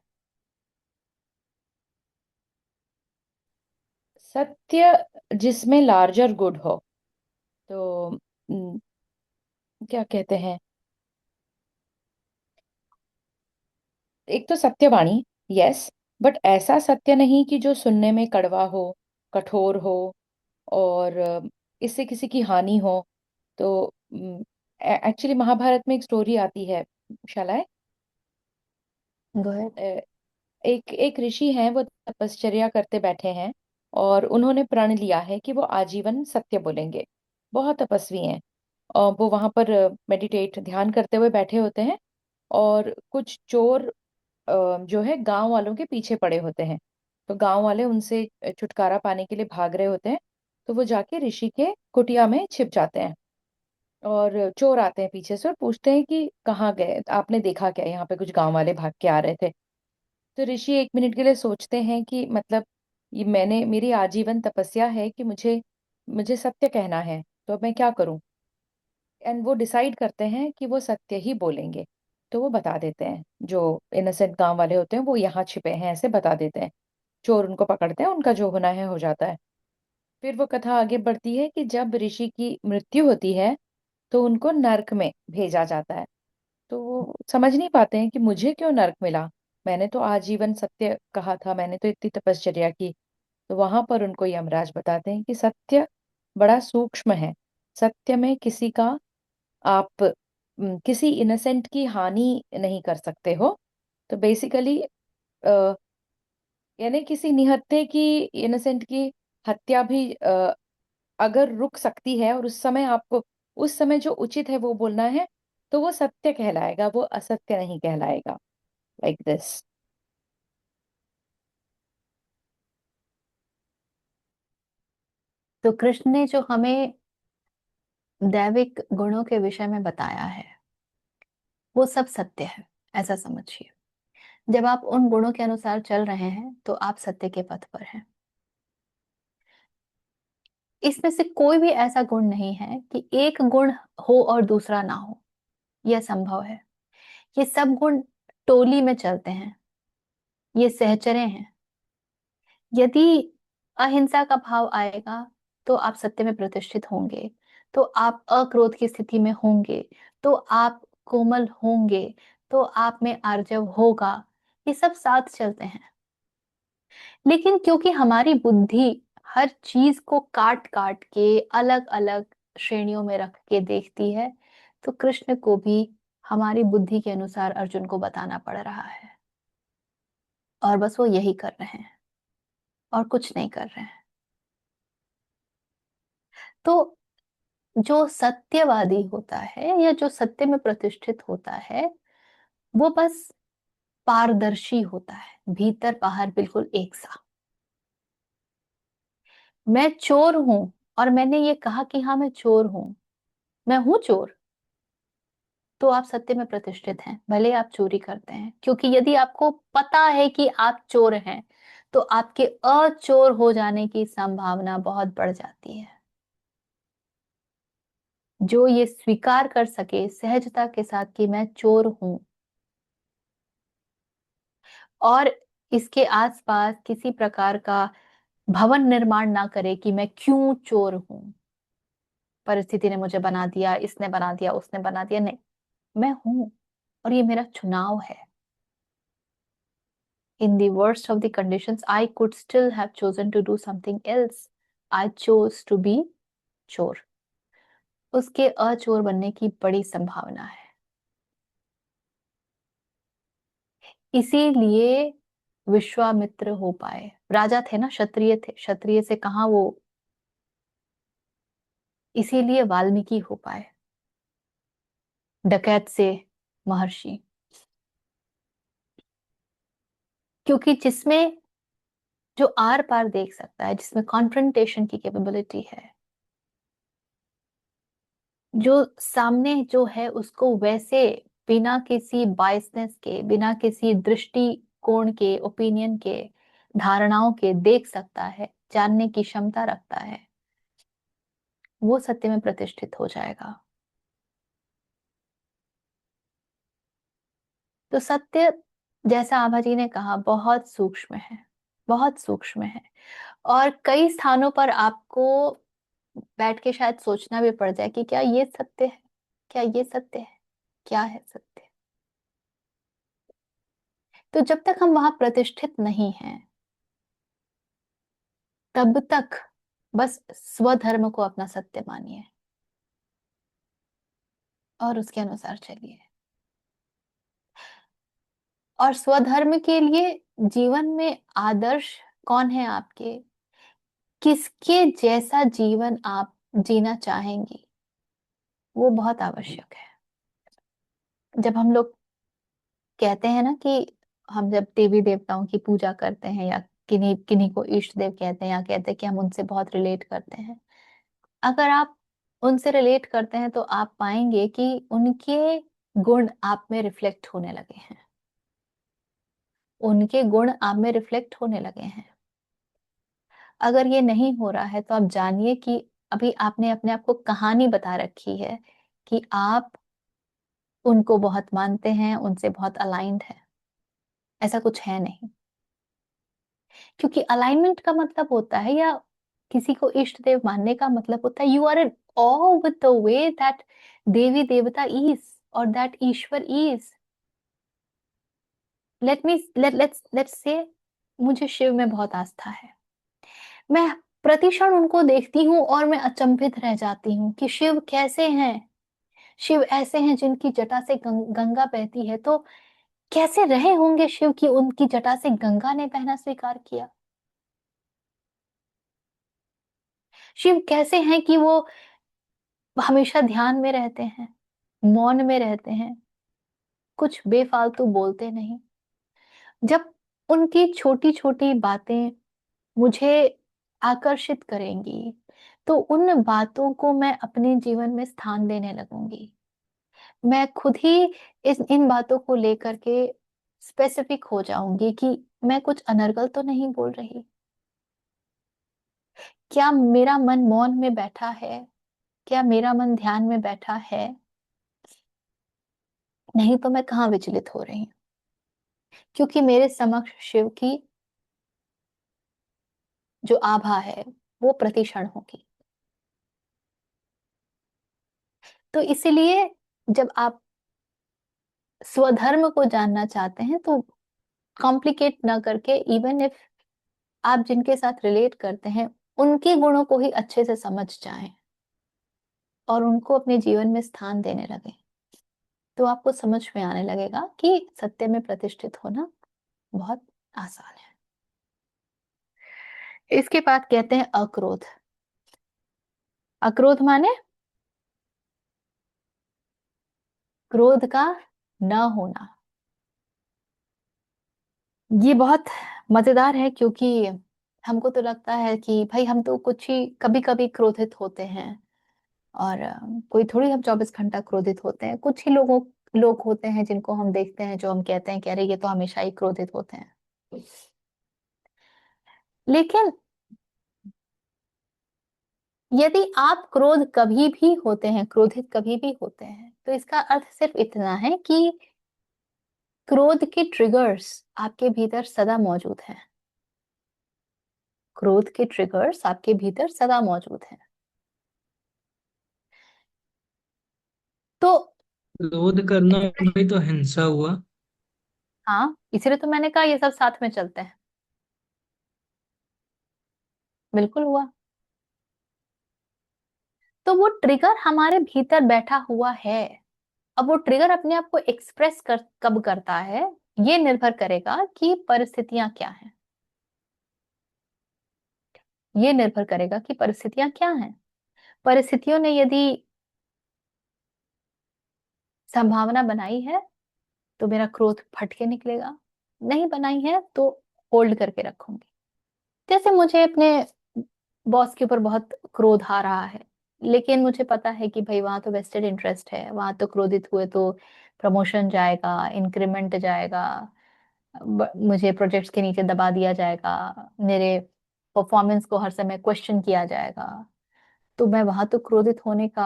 सत्य जिसमें लार्जर गुड हो। तो क्या कहते हैं, एक तो सत्यवाणी, यस, बट ऐसा सत्य नहीं कि जो सुनने में कड़वा हो, कठोर हो, और इससे किसी की हानि हो। तो एक्चुअली महाभारत में एक स्टोरी आती है, शालाय। Go ahead. एक एक ऋषि हैं, वो तपश्चर्या करते बैठे हैं और उन्होंने प्रण लिया है कि वो आजीवन सत्य बोलेंगे। बहुत तपस्वी हैं और वो वहां पर मेडिटेट, ध्यान करते हुए बैठे होते हैं। और कुछ चोर जो है गांव वालों के पीछे पड़े होते हैं। तो गांव वाले उनसे छुटकारा पाने के लिए भाग रहे होते हैं। तो वो जाके ऋषि के कुटिया में छिप जाते हैं। और चोर आते हैं पीछे से और पूछते हैं कि कहाँ गए, आपने देखा क्या, यहाँ पे कुछ गांव वाले भाग के आ रहे थे। तो ऋषि एक मिनट के लिए सोचते हैं कि मतलब ये मैंने, मेरी आजीवन तपस्या है कि मुझे मुझे सत्य कहना है, तो अब मैं क्या करूं। एंड वो डिसाइड करते हैं कि वो सत्य ही बोलेंगे। तो वो बता देते हैं, जो इनोसेंट गांव वाले होते हैं वो यहाँ छिपे हैं, ऐसे बता देते हैं। चोर उनको पकड़ते हैं, उनका जो होना है हो जाता है। फिर वो कथा आगे बढ़ती है कि जब ऋषि की मृत्यु होती है तो उनको नर्क में भेजा जाता है। तो वो समझ नहीं पाते हैं कि मुझे क्यों नर्क मिला, मैंने तो आजीवन सत्य कहा था, मैंने तो इतनी तपश्चर्या की। तो वहां पर उनको यमराज बताते हैं कि सत्य बड़ा सूक्ष्म है। सत्य में किसी का, आप किसी इनोसेंट की हानि नहीं कर सकते हो। तो बेसिकली यानी किसी निहत्थे की, इनोसेंट की हत्या भी अगर रुक सकती है और उस समय आपको, उस समय जो उचित है वो बोलना है, तो वो सत्य कहलाएगा, वो असत्य नहीं कहलाएगा। Like this. तो कृष्ण ने जो हमें दैविक गुणों के विषय में बताया है वो सब सत्य है, ऐसा समझिए। जब आप उन गुणों के अनुसार चल रहे हैं तो आप सत्य के पथ पर हैं। इसमें से कोई भी ऐसा गुण नहीं है कि एक गुण हो और दूसरा ना हो। यह संभव है। ये सब गुण टोली में चलते हैं, ये सहचरे हैं। यदि अहिंसा का भाव आएगा तो आप सत्य में प्रतिष्ठित होंगे, तो आप अक्रोध की स्थिति में होंगे, तो आप कोमल होंगे, तो आप में आर्जव होगा। ये सब साथ चलते हैं। लेकिन क्योंकि हमारी बुद्धि हर चीज को काट काट के अलग अलग श्रेणियों में रख के देखती है, तो कृष्ण को भी हमारी बुद्धि के अनुसार अर्जुन को बताना पड़ रहा है, और बस वो यही कर रहे हैं और कुछ नहीं कर रहे हैं। तो जो सत्यवादी होता है या जो सत्य में प्रतिष्ठित होता है, वो बस पारदर्शी होता है, भीतर बाहर बिल्कुल एक सा। मैं चोर हूं और मैंने ये कहा कि हाँ मैं चोर हूं, मैं हूं चोर, तो आप सत्य में प्रतिष्ठित हैं, भले आप चोरी करते हैं। क्योंकि यदि आपको पता है कि आप चोर हैं, तो आपके अचोर हो जाने की संभावना बहुत बढ़ जाती है। जो ये स्वीकार कर सके सहजता के साथ कि मैं चोर हूं, और इसके आसपास किसी प्रकार का भवन निर्माण ना करे कि मैं क्यों चोर हूं, परिस्थिति ने मुझे बना दिया, इसने बना दिया, उसने बना दिया, नहीं, मैं हूं और ये मेरा चुनाव है। In the worst of the conditions, I could still have chosen to do something else. I chose to be चोर। उसके अचोर बनने की बड़ी संभावना है। इसीलिए विश्वामित्र हो पाए, राजा थे ना, क्षत्रिय थे, क्षत्रिय से कहाँ वो, इसीलिए वाल्मीकि हो पाए, डकैत से महर्षि। क्योंकि जिसमें जो आर पार देख सकता है, जिसमें कॉन्फ्रंटेशन की कैपेबिलिटी है, जो सामने जो है उसको वैसे बिना किसी बायसनेस के, बिना किसी दृष्टिकोण के, ओपिनियन के, धारणाओं के देख सकता है, जानने की क्षमता रखता है, वो सत्य में प्रतिष्ठित हो जाएगा। तो सत्य, जैसा आभा जी ने कहा, बहुत सूक्ष्म है, बहुत सूक्ष्म है। और कई स्थानों पर आपको बैठ के शायद सोचना भी पड़ जाए कि क्या ये सत्य है, क्या ये सत्य है, क्या है सत्य। तो जब तक हम वहां प्रतिष्ठित नहीं हैं, तब तक बस स्वधर्म को अपना सत्य मानिए और उसके अनुसार चलिए। और स्वधर्म के लिए जीवन में आदर्श कौन है आपके, किसके जैसा जीवन आप जीना चाहेंगी, वो बहुत आवश्यक है। जब हम लोग कहते हैं ना कि हम जब देवी देवताओं की पूजा करते हैं, या किन्हीं किन्हीं को इष्ट देव कहते हैं, या कहते हैं कि हम उनसे बहुत रिलेट करते हैं, अगर आप उनसे रिलेट करते हैं तो आप पाएंगे कि उनके गुण आप में रिफ्लेक्ट होने लगे हैं, उनके गुण आप में रिफ्लेक्ट होने लगे हैं। अगर ये नहीं हो रहा है तो आप जानिए कि अभी आपने अपने आप को कहानी बता रखी है कि आप उनको बहुत मानते हैं, उनसे बहुत अलाइंड है। ऐसा कुछ है नहीं। क्योंकि अलाइनमेंट का मतलब होता है, या किसी को इष्ट देव मानने का मतलब होता है, you are in awe with the way that देवी देवता इज, और that Ishwar is. Let's say मुझे शिव में बहुत आस्था है, मैं प्रतिक्षण उनको देखती हूँ और मैं अचंभित रह जाती हूँ कि शिव कैसे हैं। शिव ऐसे हैं जिनकी जटा से गंगा बहती है, तो कैसे रहे होंगे शिव की उनकी जटा से गंगा ने बहना स्वीकार किया। शिव कैसे हैं कि वो हमेशा ध्यान में रहते हैं, मौन में रहते हैं, कुछ बेफालतू बोलते नहीं। जब उनकी छोटी छोटी बातें मुझे आकर्षित करेंगी, तो उन बातों को मैं अपने जीवन में स्थान देने लगूंगी। मैं खुद ही इन बातों को लेकर के स्पेसिफिक हो जाऊंगी कि मैं कुछ अनर्गल तो नहीं बोल रही, क्या मेरा मन मौन में बैठा है, क्या मेरा मन ध्यान में बैठा है, नहीं तो मैं कहाँ विचलित हो रही हूँ। क्योंकि मेरे समक्ष शिव की जो आभा है वो प्रतिक्षण होगी। तो इसीलिए जब आप स्वधर्म को जानना चाहते हैं तो कॉम्प्लिकेट ना करके, इवन इफ आप जिनके साथ रिलेट करते हैं उनके गुणों को ही अच्छे से समझ जाएं और उनको अपने जीवन में स्थान देने लगे, तो आपको समझ में आने लगेगा कि सत्य में प्रतिष्ठित होना बहुत आसान है। इसके बाद कहते हैं अक्रोध। अक्रोध माने क्रोध का न होना। ये बहुत मजेदार है क्योंकि हमको तो लगता है कि भाई हम तो कुछ ही कभी-कभी क्रोधित होते हैं और कोई थोड़ी हम 24 घंटा क्रोधित होते हैं। कुछ ही लोग होते हैं जिनको हम देखते हैं जो हम कहते हैं कि अरे ये तो हमेशा ही क्रोधित होते हैं। लेकिन यदि आप क्रोधित कभी भी होते हैं, तो इसका अर्थ सिर्फ इतना है कि क्रोध के ट्रिगर्स आपके भीतर सदा मौजूद हैं। क्रोध के ट्रिगर्स आपके भीतर सदा मौजूद हैं। तो क्रोध करना भी तो हिंसा हुआ। हाँ, इसीलिए तो मैंने कहा ये सब साथ में चलते हैं। बिल्कुल हुआ। तो वो ट्रिगर हमारे भीतर बैठा हुआ है। अब वो ट्रिगर अपने आप को एक्सप्रेस कब करता है, ये निर्भर करेगा कि परिस्थितियां क्या हैं। ये निर्भर करेगा कि परिस्थितियां क्या हैं। परिस्थितियों ने यदि संभावना बनाई है तो मेरा क्रोध फट के निकलेगा, नहीं बनाई है तो होल्ड करके रखूंगी। जैसे मुझे अपने बॉस के ऊपर बहुत क्रोध आ रहा है, लेकिन मुझे पता है कि भाई वहां तो वेस्टेड इंटरेस्ट है, वहां तो क्रोधित हुए तो प्रमोशन जाएगा, इंक्रीमेंट जाएगा, मुझे प्रोजेक्ट्स के नीचे दबा दिया जाएगा, मेरे परफॉर्मेंस को हर समय क्वेश्चन किया जाएगा, तो मैं वहां तो क्रोधित होने का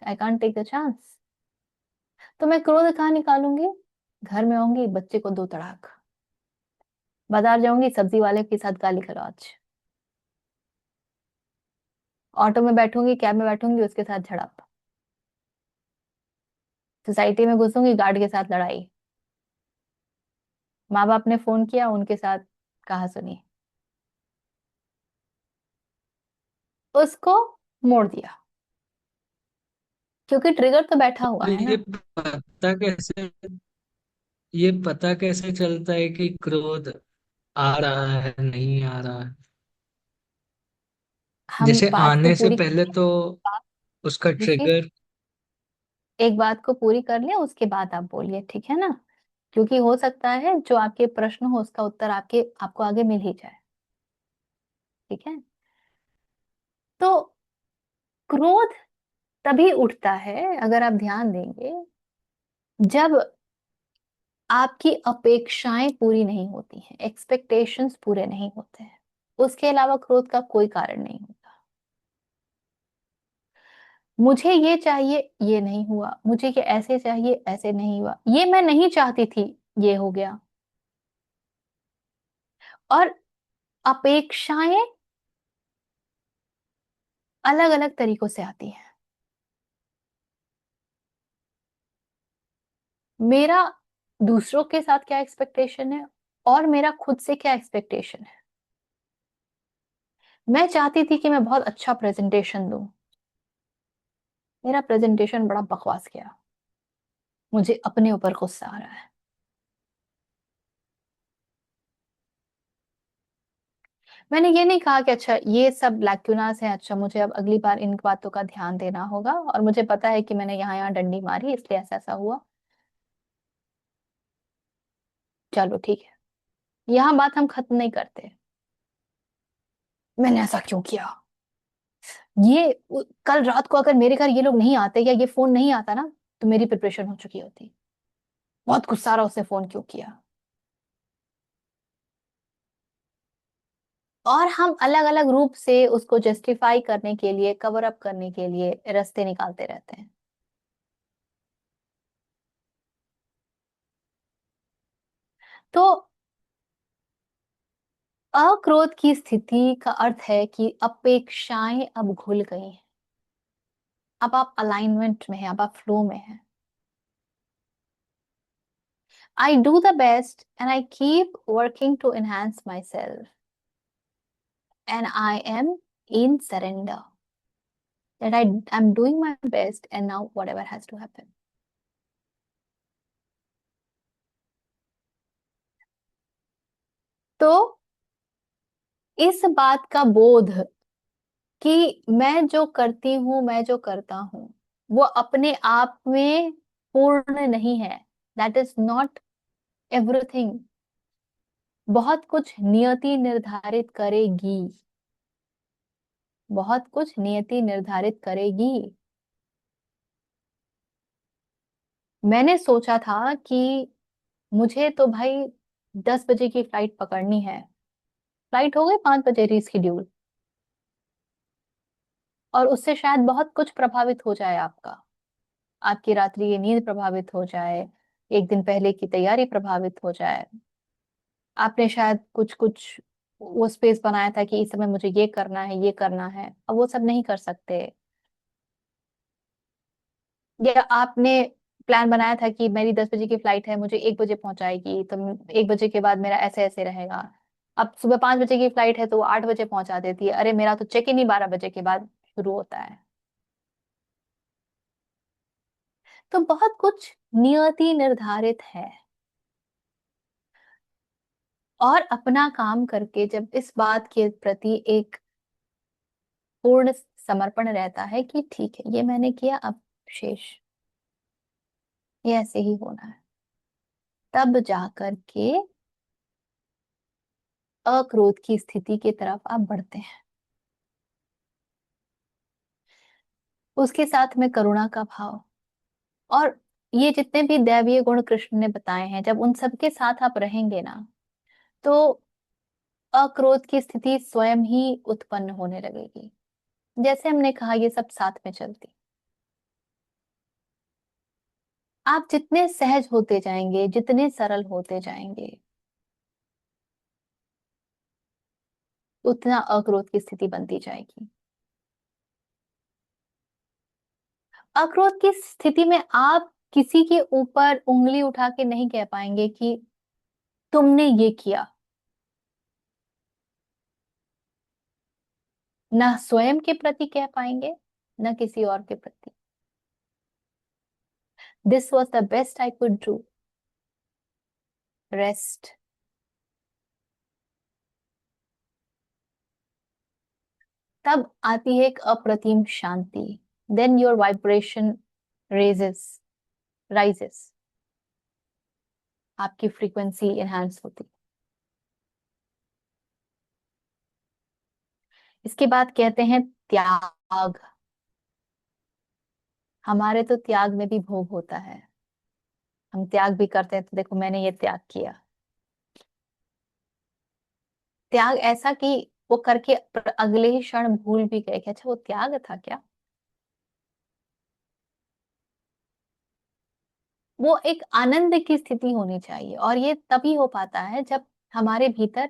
I can't take the chance. तो मैं क्रोध कहाँ निकालूंगी? घर में आऊंगी, बच्चे को दो तड़ाक, बाजार जाऊंगी, सब्जी वाले के साथ गाली गलौज, ऑटो में बैठूंगी, कैब में बैठूंगी, उसके साथ झड़प, सोसाइटी में घुसूंगी, गार्ड के साथ लड़ाई, माँ बाप ने फोन किया, उनके साथ कहा सुनी, उसको मोड़ दिया, क्योंकि ट्रिगर तो बैठा हुआ तो है ना। ये पता कैसे चलता है कि क्रोध आ रहा है नहीं आ रहा है? हम जैसे बात को आने से पूरी पहले तो बात उसका देखिए, ट्रिगर। एक बात को पूरी कर ले, उसके बाद आप बोलिए, ठीक है ना? क्योंकि हो सकता है जो आपके प्रश्न हो उसका उत्तर आपको आगे मिल ही जाए। ठीक है? तो क्रोध तभी उठता है, अगर आप ध्यान देंगे, जब आपकी अपेक्षाएं पूरी नहीं होती हैं, एक्सपेक्टेशंस पूरे नहीं होते हैं। उसके अलावा क्रोध का कोई कारण नहीं होता। मुझे ये चाहिए, ये नहीं हुआ, मुझे ये ऐसे चाहिए, ऐसे नहीं हुआ, ये मैं नहीं चाहती थी, ये हो गया। और अपेक्षाएं अलग अलग तरीकों से आती हैं। मेरा दूसरों के साथ क्या एक्सपेक्टेशन है और मेरा खुद से क्या एक्सपेक्टेशन है। मैं चाहती थी कि मैं बहुत अच्छा प्रेजेंटेशन दूं, मेरा प्रेजेंटेशन बड़ा बकवास गया, मुझे अपने ऊपर गुस्सा आ रहा है। मैंने ये नहीं कहा कि अच्छा ये सब लैक्यूनास है, अच्छा मुझे अब अगली बार इन बातों का ध्यान देना होगा, और मुझे पता है कि मैंने यहाँ यहाँ डंडी मारी इसलिए ऐसा ऐसा हुआ, चलो ठीक है। यहाँ बात हम खत्म नहीं करते, मैंने ऐसा क्यों किया, कल रात को अगर मेरे घर ये लोग नहीं आते या ये फोन नहीं आता ना, तो मेरी प्रिपरेशन हो चुकी होती, बहुत गुस्सा आ रहा, उसने फोन क्यों किया। और हम अलग अलग रूप से उसको जस्टिफाई करने के लिए, कवर अप करने के लिए रास्ते निकालते रहते हैं। तो अक्रोध की स्थिति का अर्थ है कि अपेक्षाएं अब घुल गई हैं, अब आप अलाइनमेंट में हैं, अब आप फ्लो में हैं। I do the best and I keep working to enhance myself. And I am in surrender. That I'm doing my best and now whatever has to happen. तो इस बात का बोध कि मैं जो करती हूँ, मैं जो करता हूँ, वो अपने आप में पूर्ण नहीं है. That is not everything. बहुत कुछ नियति निर्धारित करेगी. बहुत कुछ नियति निर्धारित करेगी. मैंने सोचा था कि मुझे तो भाई 10 बजे की फ्लाइट पकड़नी है. फ्लाइट हो गई 5 बजे रीस्केड्यूल. और उससे शायद बहुत कुछ प्रभावित हो जाए आपका. आपकी रात्रि की नींद प्रभावित हो जाए. एक दिन पहले की तैयारी प्रभावित हो जाए. आपने शायद कुछ कुछ वो स्पेस बनाया था कि इस समय मुझे ये करना है, ये करना है. अब वो सब नहीं कर सकते. या आपने प्लान बनाया था कि मेरी 10 बजे की फ्लाइट है, मुझे 1 बजे पहुंचाएगी, तो 1 बजे के बाद मेरा ऐसे ऐसे रहेगा. अब सुबह 5 बजे की फ्लाइट है तो वो 8 बजे पहुंचा देती है. अरे मेरा तो चेक इन ही 12 बजे के बाद शुरू होता है. तो बहुत कुछ नियति निर्धारित है. और अपना काम करके जब इस बात के प्रति एक पूर्ण समर्पण रहता है कि ठीक है, ये मैंने किया, अब शेष ये ऐसे ही होना है, तब जाकर के अक्रोध की स्थिति की तरफ आप बढ़ते हैं. उसके साथ में करुणा का भाव. और ये जितने भी दैवीय गुण कृष्ण ने बताए हैं, जब उन सबके साथ आप रहेंगे ना, तो अक्रोध की स्थिति स्वयं ही उत्पन्न होने लगेगी. जैसे हमने कहा, ये सब साथ में चलती. आप जितने सहज होते जाएंगे, जितने सरल होते जाएंगे, उतना अक्रोध की स्थिति बनती जाएगी. अक्रोध की स्थिति में आप किसी के ऊपर उंगली उठा के नहीं कह पाएंगे कि तुमने ये किया. ना स्वयं के प्रति कह पाएंगे, ना किसी और के प्रति. This was the best I could do. Rest. तब आती है एक अप्रतिम शांति. Then your vibration raises rises. आपकी फ्रीक्वेंसी एनहांस होती. इसके बाद कहते हैं त्याग. हमारे तो त्याग में भी भोग होता है. हम त्याग भी करते हैं तो देखो मैंने ये त्याग किया. त्याग ऐसा कि वो करके अगले ही क्षण भूल भी गए कि अच्छा वो त्याग था क्या. वो एक आनंद की स्थिति होनी चाहिए. और ये तभी हो पाता है जब हमारे भीतर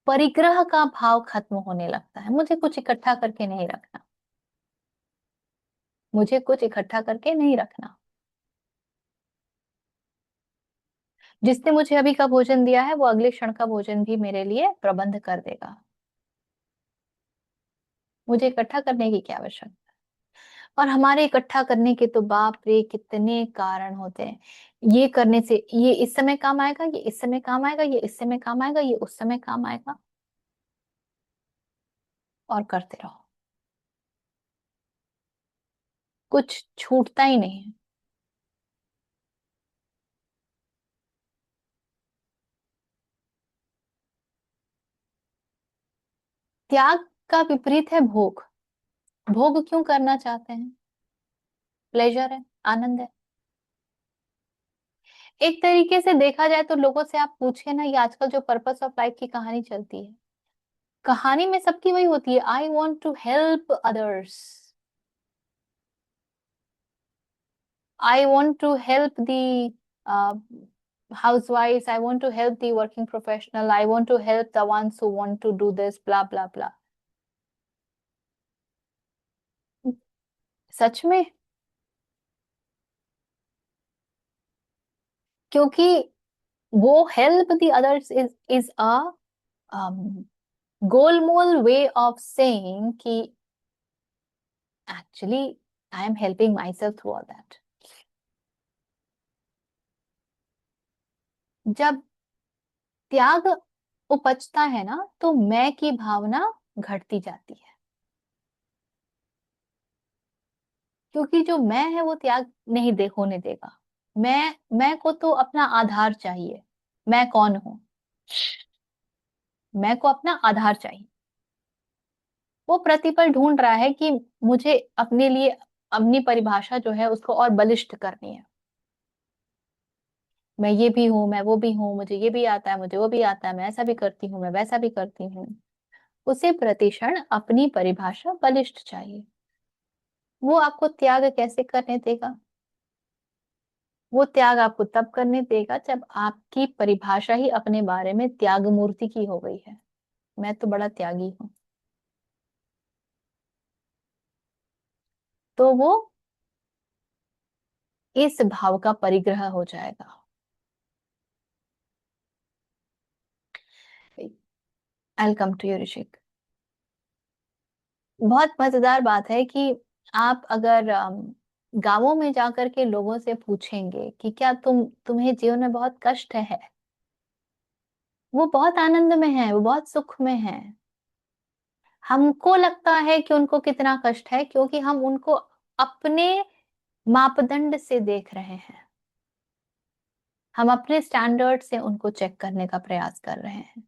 परिग्रह का भाव खत्म होने लगता है. मुझे कुछ इकट्ठा करके नहीं रखना. मुझे कुछ इकट्ठा करके नहीं रखना. जिसने मुझे अभी का भोजन दिया है वो अगले क्षण का भोजन भी मेरे लिए प्रबंध कर देगा. मुझे इकट्ठा करने की क्या आवश्यकता. और हमारे इकट्ठा करने के तो बाप रे कितने कारण होते हैं. ये करने से ये इस समय काम आएगा, ये इस समय काम आएगा, ये इस समय काम आएगा, ये उस समय काम आएगा. और करते रहो. कुछ छूटता ही नहीं है. त्याग का विपरीत है भोग. भोग क्यों करना चाहते हैं. प्लेजर है, आनंद है. एक तरीके से देखा जाए तो लोगों से आप पूछे ना, ये आजकल जो पर्पस ऑफ लाइफ की कहानी चलती है, कहानी में सबकी वही होती है. I want to help others. I want to help the housewives. I want to help the working professional. I want to help the ones who want to do this, blah blah blah. सच में. क्योंकि वो help the others is a गोलमोल way of saying कि actually I am helping myself through all that. जब त्याग उपजता है ना, तो मैं की भावना घटती जाती है, क्योंकि जो मैं है वो त्याग नहीं दे होने देगा। मैं को तो अपना आधार चाहिए। मैं कौन हूं? मैं को अपना आधार चाहिए। वो प्रतिपल ढूंढ रहा है कि मुझे अपने लिए अपनी परिभाषा जो है उसको और बलिष्ठ करनी है। मैं ये भी हूं, मैं वो भी हूं, मुझे ये भी आता है, मुझे वो भी आता है, मैं ऐसा भी करती हूँ, मैं वैसा भी करती हूँ। उसे प्रतिक्षण अपनी परिभाषा बलिष्ठ चाहिए। वो आपको त्याग कैसे करने देगा? वो त्याग आपको तब करने देगा जब आपकी परिभाषा ही अपने बारे में त्याग मूर्ति की हो गई है। मैं तो बड़ा त्यागी हूं। तो वो इस भाव का परिग्रह हो जाएगा। आई कम टू यू ऋषिक। बहुत मजेदार बात है कि आप अगर गांवों में जाकर के लोगों से पूछेंगे कि क्या तुम्हें जीवन में बहुत कष्ट है, वो बहुत आनंद में है, वो बहुत सुख में है। हमको लगता है कि उनको कितना कष्ट है, क्योंकि हम उनको अपने मापदंड से देख रहे हैं। हम अपने स्टैंडर्ड से उनको चेक करने का प्रयास कर रहे हैं,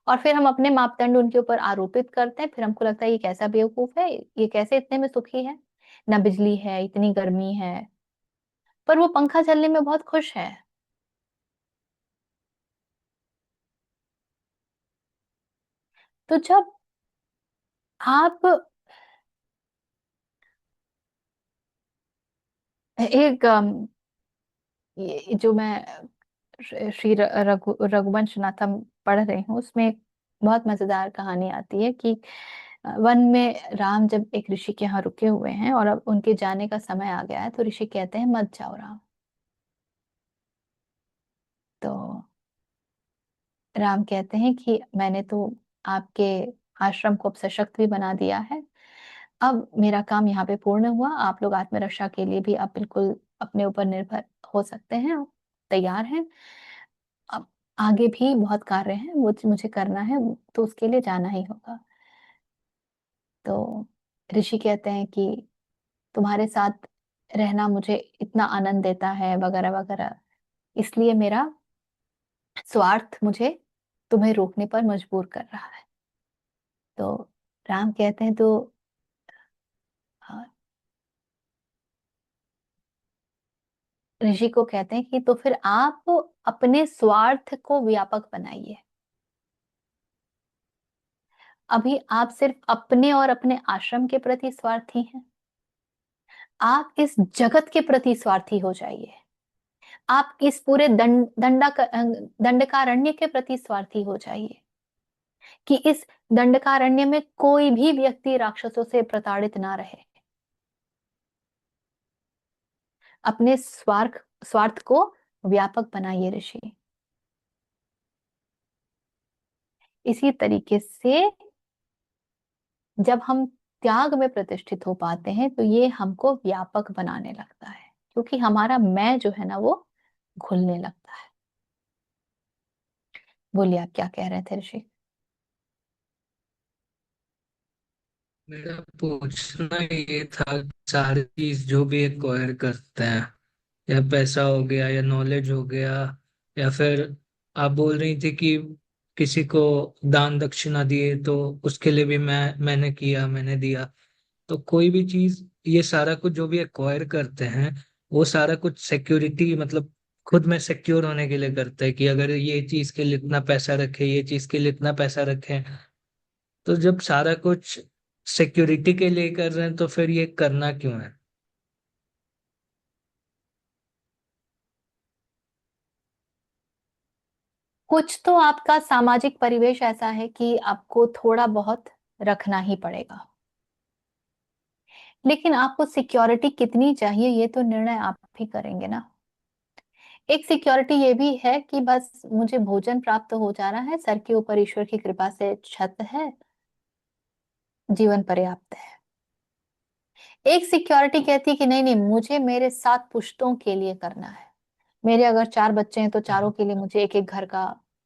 और फिर हम अपने मापदंड उनके ऊपर आरोपित करते हैं। फिर हमको लगता है ये कैसा बेवकूफ है, ये कैसे इतने में सुखी है, ना बिजली है, इतनी गर्मी है, पर वो पंखा चलने में बहुत खुश है। तो जब आप एक ये जो मैं श्री रघुवंश नाथम पढ़ रही हूँ, उसमें एक बहुत मजेदार कहानी आती है कि वन में राम जब एक ऋषि के यहाँ रुके हुए हैं और अब उनके जाने का समय आ गया है, तो ऋषि कहते हैं मत जाओ राम। तो राम कहते हैं कि मैंने तो आपके आश्रम को अब सशक्त भी बना दिया है, अब मेरा काम यहाँ पे पूर्ण हुआ। आप लोग आत्मरक्षा के लिए भी अब बिल्कुल अपने ऊपर निर्भर हो सकते हैं, आप तैयार हैं। अब आगे भी बहुत कार्य है, वो मुझे करना है, तो उसके लिए जाना ही होगा। तो ऋषि कहते हैं कि तुम्हारे साथ रहना मुझे इतना आनंद देता है, वगैरह वगैरह, इसलिए मेरा स्वार्थ मुझे तुम्हें रोकने पर मजबूर कर रहा है। तो राम कहते हैं तो ऋषि को कहते हैं कि तो फिर आप अपने स्वार्थ को व्यापक बनाइए। अभी आप सिर्फ अपने और अपने आश्रम के प्रति स्वार्थी हैं, आप इस जगत के प्रति स्वार्थी हो जाइए। आप इस पूरे दंडकारण्य के प्रति स्वार्थी हो जाइए, कि इस दंडकारण्य में कोई भी व्यक्ति राक्षसों से प्रताड़ित ना रहे। अपने स्वार्थ को व्यापक बनाइए ऋषि। इसी तरीके से जब हम त्याग में प्रतिष्ठित हो पाते हैं, तो ये हमको व्यापक बनाने लगता है, क्योंकि हमारा मैं जो है ना वो घुलने लगता है। बोलिए, आप क्या कह रहे थे ऋषि? मेरा पूछना ये था, सारी चीज जो भी एक्वायर करते हैं, या पैसा हो गया या नॉलेज हो गया, या फिर आप बोल रही थी कि किसी को दान दक्षिणा दिए तो उसके लिए भी मैंने किया, मैंने दिया। तो कोई भी चीज, ये सारा कुछ जो भी एक्वायर करते हैं, वो सारा कुछ सिक्योरिटी, मतलब खुद में सिक्योर होने के लिए करते हैं कि अगर ये चीज के लिए इतना पैसा रखे, ये चीज के लिए इतना पैसा रखें। तो जब सारा कुछ सिक्योरिटी के लिए कर रहे हैं, तो फिर ये करना क्यों है? कुछ तो आपका सामाजिक परिवेश ऐसा है कि आपको थोड़ा बहुत रखना ही पड़ेगा, लेकिन आपको सिक्योरिटी कितनी चाहिए ये तो निर्णय आप ही करेंगे ना। एक सिक्योरिटी ये भी है कि बस मुझे भोजन प्राप्त हो जा रहा है, सर के ऊपर ईश्वर की कृपा से छत है, जीवन पर्याप्त है। एक सिक्योरिटी कहती है कि नहीं नहीं, मुझे मेरे 7 पुश्तों के लिए करना है। मेरे अगर 4 बच्चे हैं तो चारों के लिए मुझे एक एक घर का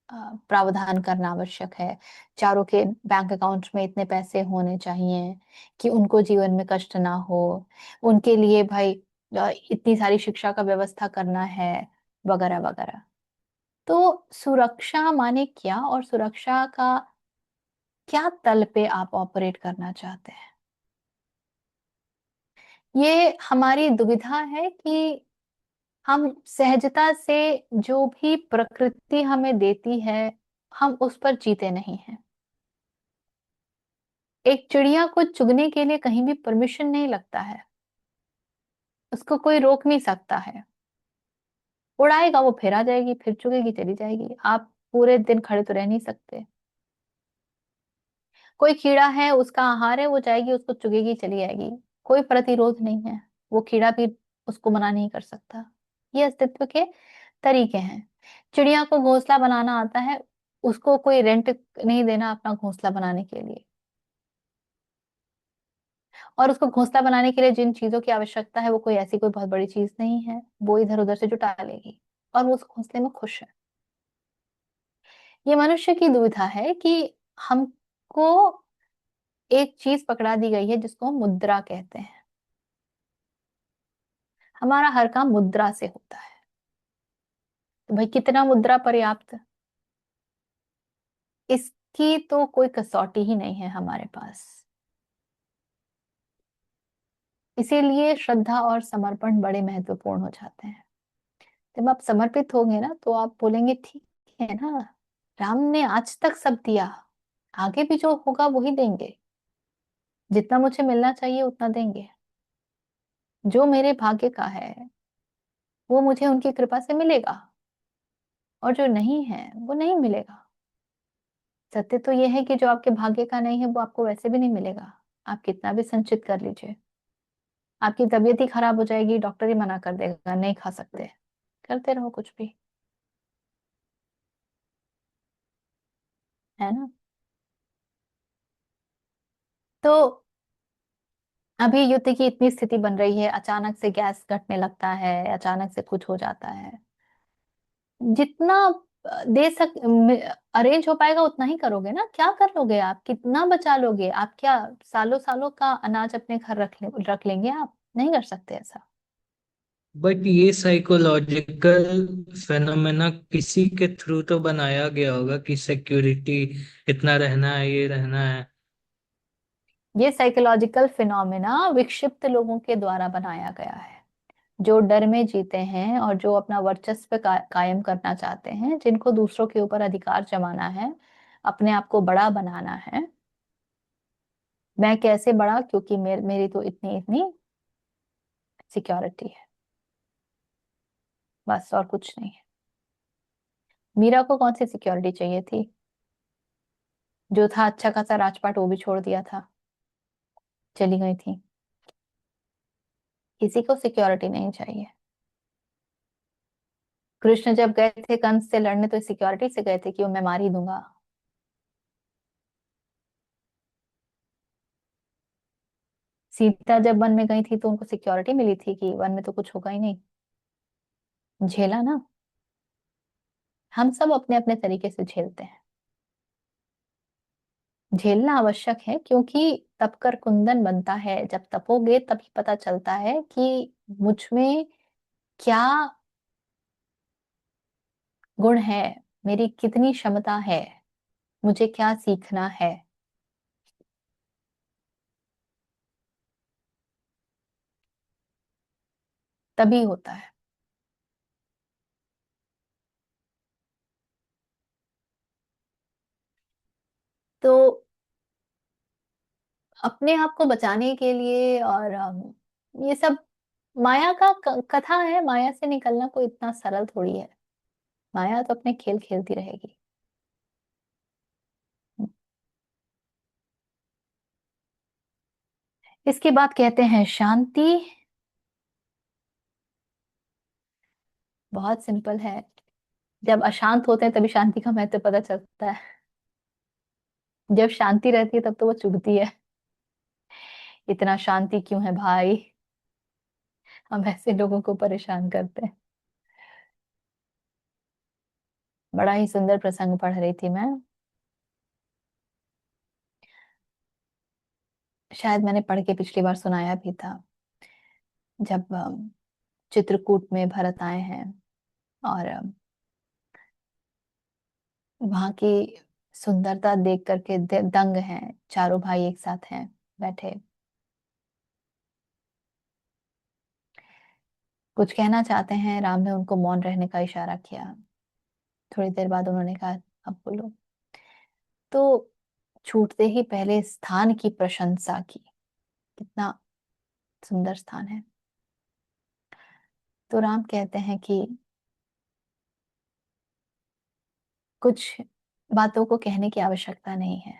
प्रावधान करना आवश्यक है। चारों के बैंक अकाउंट में इतने पैसे होने चाहिए कि उनको जीवन में कष्ट ना हो। उनके लिए भाई इतनी सारी शिक्षा का व्यवस्था करना है, वगैरह वगैरह। तो सुरक्षा माने क्या, और सुरक्षा का क्या तल पे आप ऑपरेट करना चाहते हैं? ये हमारी दुविधा है कि हम सहजता से जो भी प्रकृति हमें देती है, हम उस पर जीते नहीं हैं। एक चिड़िया को चुगने के लिए कहीं भी परमिशन नहीं लगता है, उसको कोई रोक नहीं सकता है। उड़ाएगा वो, फिर आ जाएगी, फिर चुगेगी, चली जाएगी। आप पूरे दिन खड़े तो रह नहीं सकते। कोई कीड़ा है, उसका आहार है, वो जाएगी, उसको चुगेगी, चली जाएगी। कोई प्रतिरोध नहीं है, वो कीड़ा भी उसको मना नहीं कर सकता। ये अस्तित्व के तरीके हैं। चिड़िया को घोंसला बनाना आता है, उसको कोई रेंट नहीं देना अपना घोंसला बनाने के लिए। और उसको घोंसला बनाने के लिए जिन चीजों की आवश्यकता है, वो कोई ऐसी कोई बहुत बड़ी चीज नहीं है, वो इधर उधर से जुटा लेगी और वो उस घोंसले में खुश है। ये मनुष्य की दुविधा है कि हमको एक चीज पकड़ा दी गई है जिसको हम मुद्रा कहते हैं। हमारा हर काम मुद्रा से होता है। तो भाई कितना मुद्रा पर्याप्त, इसकी तो कोई कसौटी ही नहीं है हमारे पास। इसीलिए श्रद्धा और समर्पण बड़े महत्वपूर्ण हो जाते हैं। जब आप समर्पित होंगे ना, तो आप बोलेंगे ठीक है ना, राम ने आज तक सब दिया, आगे भी जो होगा वही देंगे। जितना मुझे मिलना चाहिए उतना देंगे। जो मेरे भाग्य का है वो मुझे उनकी कृपा से मिलेगा, और जो नहीं है वो नहीं मिलेगा। सत्य तो यह है कि जो आपके भाग्य का नहीं है वो आपको वैसे भी नहीं मिलेगा। आप कितना भी संचित कर लीजिए, आपकी तबीयत ही खराब हो जाएगी, डॉक्टर ही मना कर देगा नहीं खा सकते, करते रहो कुछ भी, है ना। तो अभी युद्ध की इतनी स्थिति बन रही है, अचानक से गैस घटने लगता है, अचानक से कुछ हो जाता है। जितना दे सक अरेंज हो पाएगा उतना ही करोगे ना। क्या कर लोगे आप, कितना बचा लोगे आप? क्या सालों सालों का अनाज अपने घर रख लेंगे आप? नहीं कर सकते ऐसा। बट ये साइकोलॉजिकल फेनोमेना किसी के थ्रू तो बनाया गया होगा कि सिक्योरिटी इतना रहना है, ये रहना है। ये साइकोलॉजिकल फिनोमेना विक्षिप्त लोगों के द्वारा बनाया गया है, जो डर में जीते हैं और जो अपना वर्चस्व कायम करना चाहते हैं, जिनको दूसरों के ऊपर अधिकार जमाना है, अपने आप को बड़ा बनाना है। मैं कैसे बड़ा, क्योंकि मेरी तो इतनी इतनी सिक्योरिटी है, बस और कुछ नहीं है। मीरा को कौन सी सिक्योरिटी चाहिए थी? जो था अच्छा खासा राजपाट वो भी छोड़ दिया था, चली गई थी। किसी को सिक्योरिटी नहीं चाहिए। कृष्ण जब गए थे कंस से लड़ने, तो सिक्योरिटी से गए थे कि वो मैं मार ही दूंगा। सीता जब वन में गई थी तो उनको सिक्योरिटी मिली थी कि वन में तो कुछ होगा ही नहीं। झेला ना। हम सब अपने अपने तरीके से झेलते हैं। झेलना आवश्यक है, क्योंकि तप कर कुंदन बनता है। जब तपोगे तभी पता चलता है कि मुझ में क्या गुण है, मेरी कितनी क्षमता है, मुझे क्या सीखना है। तभी होता है। तो अपने आप को बचाने के लिए, और ये सब माया का कथा है। माया से निकलना कोई इतना सरल थोड़ी है। माया तो अपने खेल खेलती रहेगी। इसके बाद कहते हैं शांति। बहुत सिंपल है। जब अशांत होते हैं तभी शांति का महत्व पता चलता है। जब शांति रहती है तब तो वो चुभती है, इतना शांति क्यों है भाई। हम ऐसे लोगों को परेशान करते हैं। बड़ा ही सुंदर प्रसंग पढ़ रही थी मैं, शायद मैंने पढ़ के पिछली बार सुनाया भी था। जब चित्रकूट में भरत आए हैं और वहां की सुंदरता देख करके दंग हैं, चारों भाई एक साथ हैं बैठे। कुछ कहना चाहते हैं, राम ने उनको मौन रहने का इशारा किया। थोड़ी देर बाद उन्होंने कहा अब बोलो। तो छूटते ही पहले स्थान की प्रशंसा की, कितना सुंदर स्थान है। तो राम कहते हैं कि कुछ बातों को कहने की आवश्यकता नहीं है,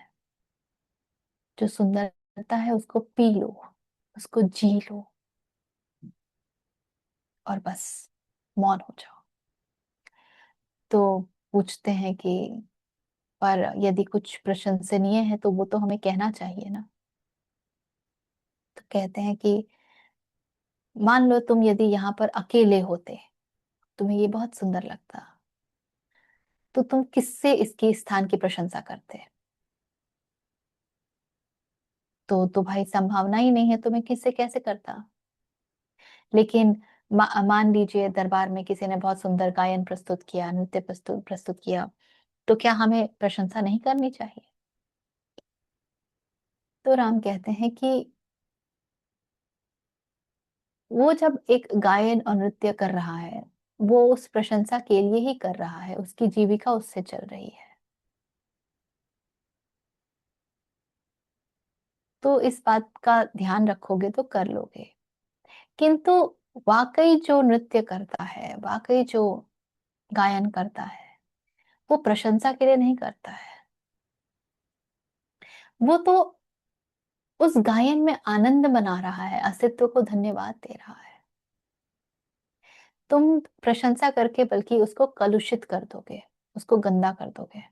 जो सुंदरता है उसको पी लो, उसको जी लो और बस मौन हो जाओ। तो पूछते हैं कि पर यदि कुछ प्रशंसनीय है तो वो तो हमें कहना चाहिए ना। तो कहते हैं कि मान लो तुम यदि यहाँ पर अकेले होते, तुम्हें ये बहुत सुंदर लगता, तो तुम किससे इसके स्थान की प्रशंसा करते। तो भाई संभावना ही नहीं है, तो मैं किससे कैसे करता। लेकिन मान लीजिए दरबार में किसी ने बहुत सुंदर गायन प्रस्तुत किया, नृत्य प्रस्तुत प्रस्तुत किया, तो क्या हमें प्रशंसा नहीं करनी चाहिए। तो राम कहते हैं कि वो जब एक गायन और नृत्य कर रहा है, वो उस प्रशंसा के लिए ही कर रहा है, उसकी जीविका उससे चल रही है। तो इस बात का ध्यान रखोगे तो कर लोगे। किंतु वाकई जो नृत्य करता है, वाकई जो गायन करता है, वो प्रशंसा के लिए नहीं करता है। वो तो उस गायन में आनंद मना रहा है, अस्तित्व को धन्यवाद दे रहा है। तुम प्रशंसा करके बल्कि उसको कलुषित कर दोगे, उसको गंदा कर दोगे।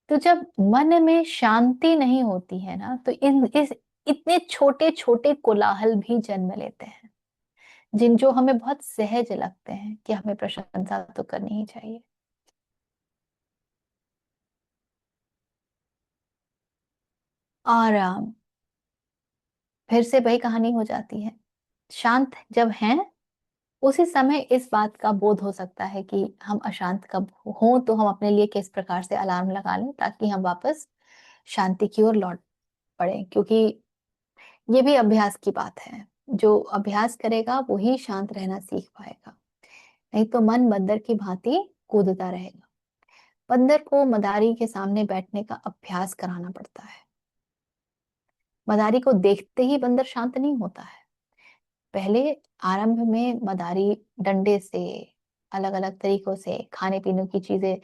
तो जब मन में शांति नहीं होती है ना, तो इन इस इतने छोटे छोटे कोलाहल भी जन्म लेते हैं, जिन जो हमें बहुत सहज लगते हैं कि हमें प्रशंसा तो करनी ही चाहिए। और फिर से वही कहानी हो जाती है। शांत जब हैं, उसी समय इस बात का बोध हो सकता है कि हम अशांत कब हों, तो हम अपने लिए किस प्रकार से अलार्म लगा लें ताकि हम वापस शांति की ओर लौट पड़े। क्योंकि ये भी अभ्यास की बात है, जो अभ्यास करेगा वो ही शांत रहना सीख पाएगा। नहीं तो मन बंदर की भांति कूदता रहेगा। बंदर को मदारी के सामने बैठने का अभ्यास कराना पड़ता है। मदारी को देखते ही बंदर शांत नहीं होता है। पहले आरंभ में मदारी डंडे से, अलग अलग तरीकों से खाने पीने की चीजें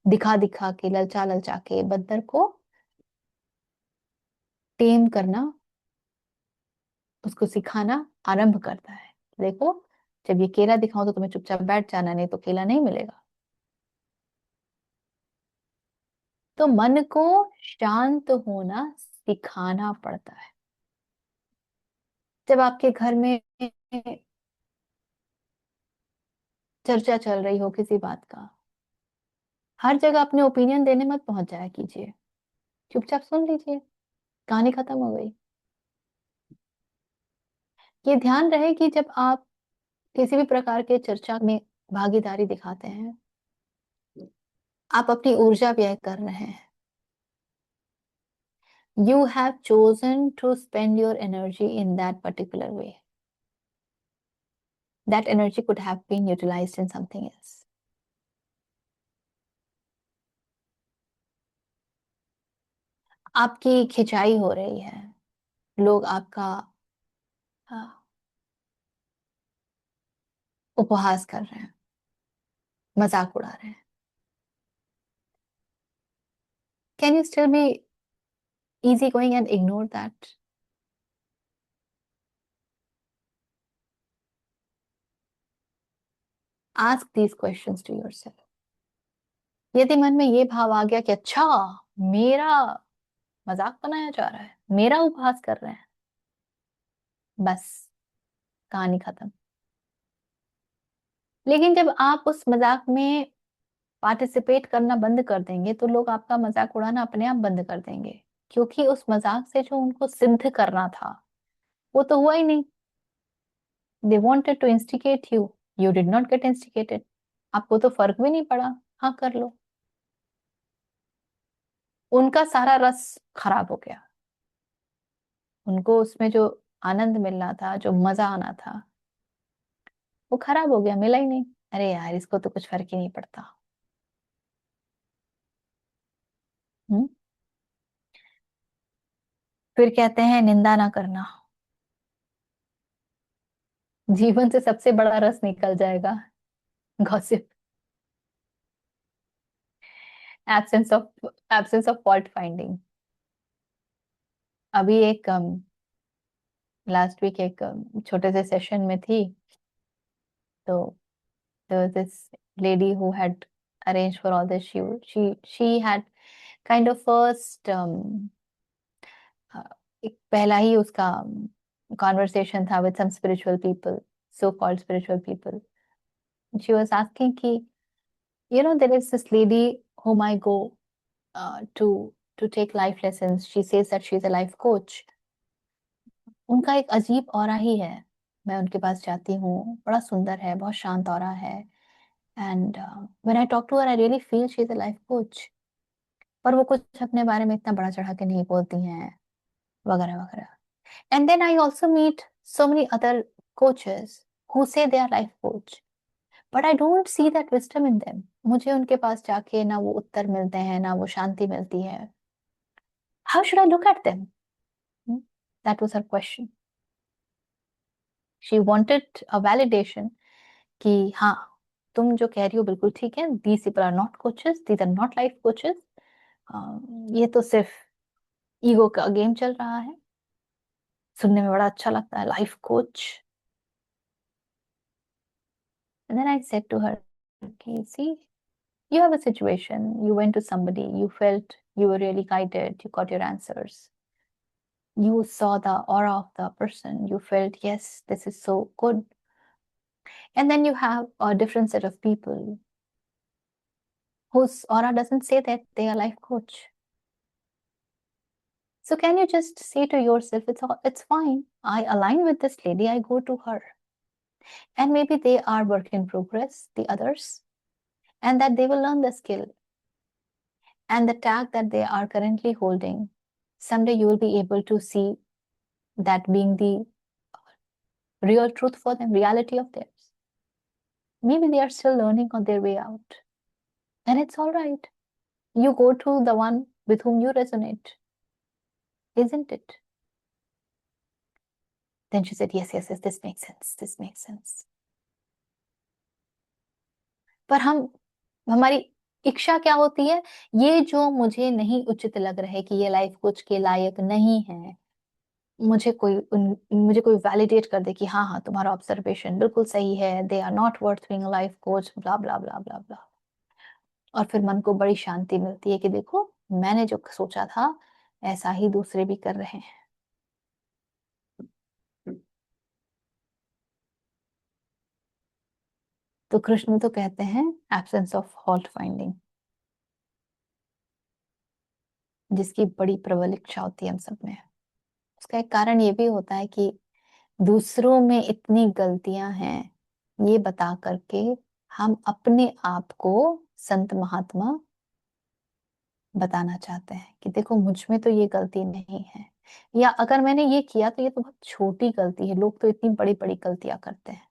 दिखा दिखा के, ललचा ललचा के बंदर को टेम करना, उसको सिखाना आरंभ करता है। देखो, जब ये केला दिखाऊं तो तुम्हें चुपचाप बैठ जाना, नहीं तो केला नहीं मिलेगा। तो मन को शांत होना सिखाना पड़ता है। जब आपके घर में चर्चा चल रही हो किसी बात का, हर जगह अपने ओपिनियन देने मत पहुंच जाया कीजिए, चुपचाप सुन लीजिए, कहानी खत्म हो गई। ये ध्यान रहे कि जब आप किसी भी प्रकार के चर्चा में भागीदारी दिखाते हैं, आप अपनी ऊर्जा व्यय कर रहे हैं। You have chosen to spend your energy in that particular way. That energy could have been utilized in something else. आपकी खिंचाई हो रही है, लोग आपका हाँ, उपहास कर रहे हैं, मजाक उड़ा रहे हैं। Can you still be easy going and ignore that? Ask these questions to yourself. यदि मन में ये भाव आ गया कि अच्छा, मेरा मजाक बनाया जा रहा है, मेरा उपहास कर रहे हैं, बस कहानी खत्म। लेकिन जब आप उस मजाक में पार्टिसिपेट करना बंद कर देंगे तो लोग आपका मजाक उड़ाना अपने आप बंद कर देंगे, क्योंकि उस मजाक से जो उनको सिद्ध करना था वो तो हुआ ही नहीं। They wanted to instigate you, you did not get instigated. आपको तो फर्क भी नहीं पड़ा, हाँ कर लो। उनका सारा रस खराब हो गया। उनको उसमें जो आनंद मिलना था, जो मजा आना था, वो खराब हो गया, मिला ही नहीं। अरे यार, इसको तो कुछ फर्क ही नहीं पड़ता। हम्म। फिर कहते हैं निंदा ना करना। जीवन से सबसे बड़ा रस निकल जाएगा, gossip. Absence of fault finding. अभी एक लास्ट वीक एक छोटे से सेशन में थी, तो there was this lady who had arranged for all this. She had kind of first एक पहला ही उसका conversation था with some spiritual people, so called spiritual people. She was asking कि there is this lady whom I go to take life lessons. She says that she's a life coach. उनका एक अजीब aura ही है। मैं उनके पास जाती हूँ, बड़ा सुंदर है, बहुत शांत ऑरा है। And when I talk to her I really feel she is a life coach. पर वो कुछ अपने बारे में इतना बड़ा चढ़ा के नहीं बोलती हैं, वगैरह वगैरह। And then I also meet so many other coaches who say they are life coach, but I don't see that wisdom in them. मुझे उनके पास जाके ना वो उत्तर मिलते हैं, ना वो शांति मिलती है। How should I look at them? That was her question. She wanted a validation कि हाँ, तुम जो कह रही हो बिल्कुल ठीक है, these people are not coaches, these are not life coaches. ये तो सिर्फ ईगो का गेम चल रहा है। सुनने में बड़ा अच्छा लगता है, life coach. And then I said to her, okay, see, you have a situation, you went to somebody, you felt you were really guided, you got your answers. You saw the aura of the person, you felt, yes, this is so good. And then you have a different set of people whose aura doesn't say that they are life coach. So can you just say to yourself, it's fine. I align with this lady, I go to her. And maybe they are work in progress, the others, and that they will learn the skill. And the tag that they are currently holding, someday you will be able to see that being the real truth for them, reality of theirs. Maybe they are still learning on their way out. And it's all right. You go to the one with whom you resonate, isn't it? Then she said, yes, yes, yes, this makes sense. This makes sense. पर हमारी इच्छा क्या होती है? ये जो मुझे नहीं उचित लग रहा है कि ये लाइफ कोच के लायक नहीं है, मुझे कोई वैलिडेट कर दे कि हाँ हाँ, तुम्हारा ऑब्जर्वेशन बिल्कुल सही है, they are not worth being life coach, blah blah blah blah blah. और फिर मन को बड़ी शांति मिलती है कि देखो, मैंने जो सोचा था ऐसा ही दूसरे भी कर रहे हैं। तो कृष्ण तो कहते हैं एब्सेंस ऑफ फॉल्ट फाइंडिंग, जिसकी बड़ी प्रबल इच्छा होती है हम सब में। उसका एक कारण ये भी होता है कि दूसरों में इतनी गलतियां हैं, ये बता करके हम अपने आप को संत महात्मा बताना चाहते हैं कि देखो, मुझ में तो ये गलती नहीं है, या अगर मैंने ये किया तो ये तो बहुत छोटी गलती है, लोग तो इतनी बड़ी बड़ी गलतियां करते हैं,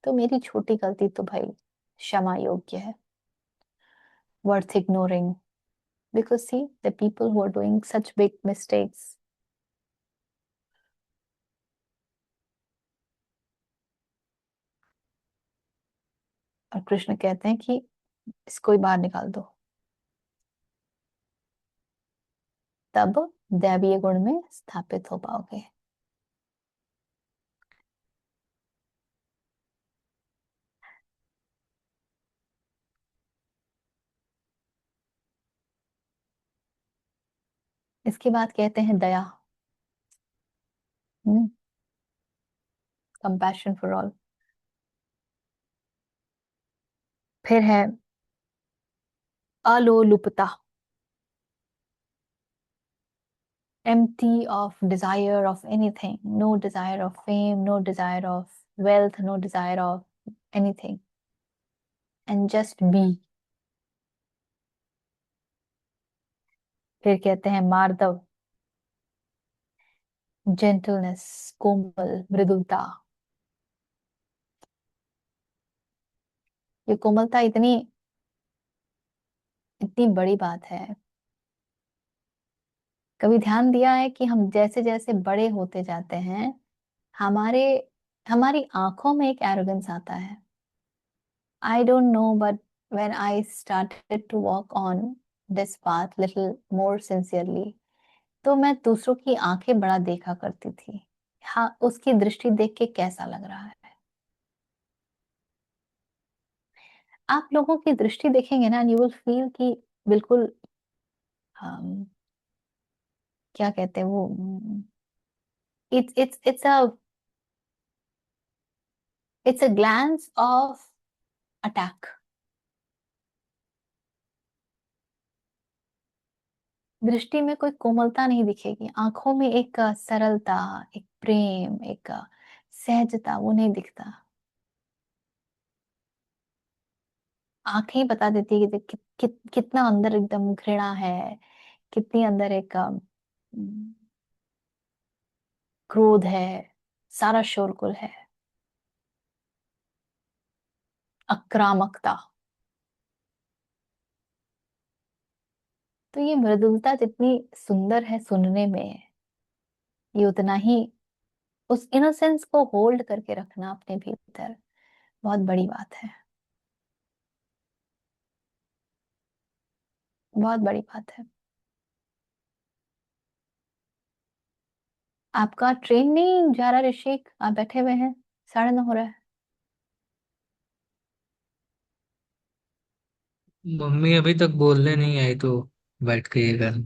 तो मेरी छोटी गलती तो भाई क्षमा योग्य है, worth ignoring, because see the people who are doing such big mistakes, और कृष्ण कहते हैं कि इसको ही बाहर निकाल दो, तब दैवीय गुण में स्थापित हो पाओगे। इसके बाद कहते हैं दया, कंपैशन फॉर ऑल। फिर है अलोलुपता, empty of desire of anything, no desire of fame, no desire of wealth, no desire of anything, and just be। फिर कहते हैं मार्दव, जेंटलनेस, कोमल, मृदुलता। ये कोमलता इतनी इतनी बड़ी बात है। कभी ध्यान दिया है कि हम जैसे जैसे बड़े होते जाते हैं, हमारे हमारी आंखों में एक एरोगेंस आता है। I don't know, but when I started to walk on this path little more sincerely, तो मैं दूसरों की आंखें बड़ा देखा करती थी। हाँ, उसकी दृष्टि देख के कैसा लग रहा है। आप लोगों की दृष्टि देखेंगे ना, यू विल फील कि बिल्कुल क्या कहते हैं वो, it's a glance of attack. दृष्टि में कोई कोमलता नहीं दिखेगी, आंखों में एक सरलता, एक प्रेम, एक सहजता, वो नहीं दिखता। आंखें ही बता देती है कि कितना अंदर एकदम घृणा है, कितनी अंदर एक क्रोध है, सारा शोरगुल है, आक्रामकता। तो ये मृदुलता जितनी सुंदर है सुनने में, ये उतना ही उस इनोसेंस को होल्ड करके रखना अपने भीतर बहुत बड़ी बात है, बहुत बड़ी बात है। आपका ट्रेन नहीं जा रहा ऋषिक, आप बैठे हुए हैं, 9:30 हो रहा है। मम्मी अभी तक बोलने नहीं आई तो बैठ के ये कर।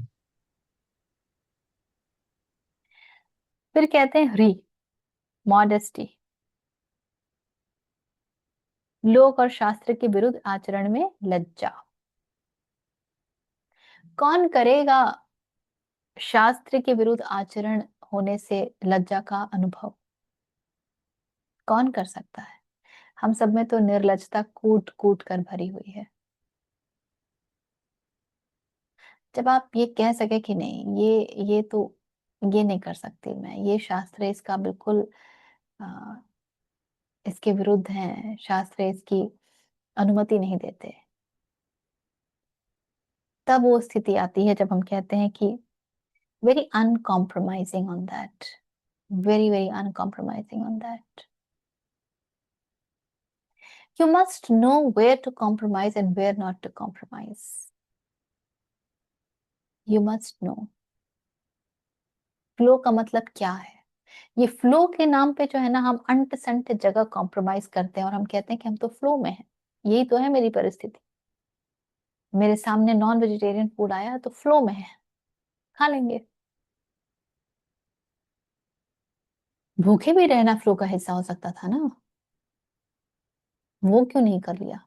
फिर कहते हैं ह्री, मॉडेस्टी, लोक और शास्त्र के विरुद्ध आचरण में लज्जा। कौन करेगा शास्त्र के विरुद्ध आचरण होने से लज्जा का अनुभव? कौन कर सकता है? हम सब में तो निर्लज्जता कूट कूट कर भरी हुई है। जब आप ये कह सके कि नहीं, ये तो ये नहीं कर सकती मैं, ये शास्त्र इसका बिल्कुल आ, इसके विरुद्ध है, शास्त्र इसकी अनुमति नहीं देते, तब वो स्थिति आती है जब हम कहते हैं कि very uncompromising on that, very very uncompromising on that. You must know where to compromise and where not to compromise. You must know. Flow का मतलब क्या है? ये फ्लो के नाम पे जो है ना, हम अंट संट जगह कॉम्प्रोमाइज करते हैं और हम कहते हैं कि हम तो फ्लो में हैं। यही तो है मेरी परिस्थिति। मेरे सामने नॉन वेजिटेरियन फूड आया तो फ्लो में है, खा लेंगे। भूखे भी रहना फ्लो का हिस्सा हो सकता था ना, वो क्यों नहीं कर लिया?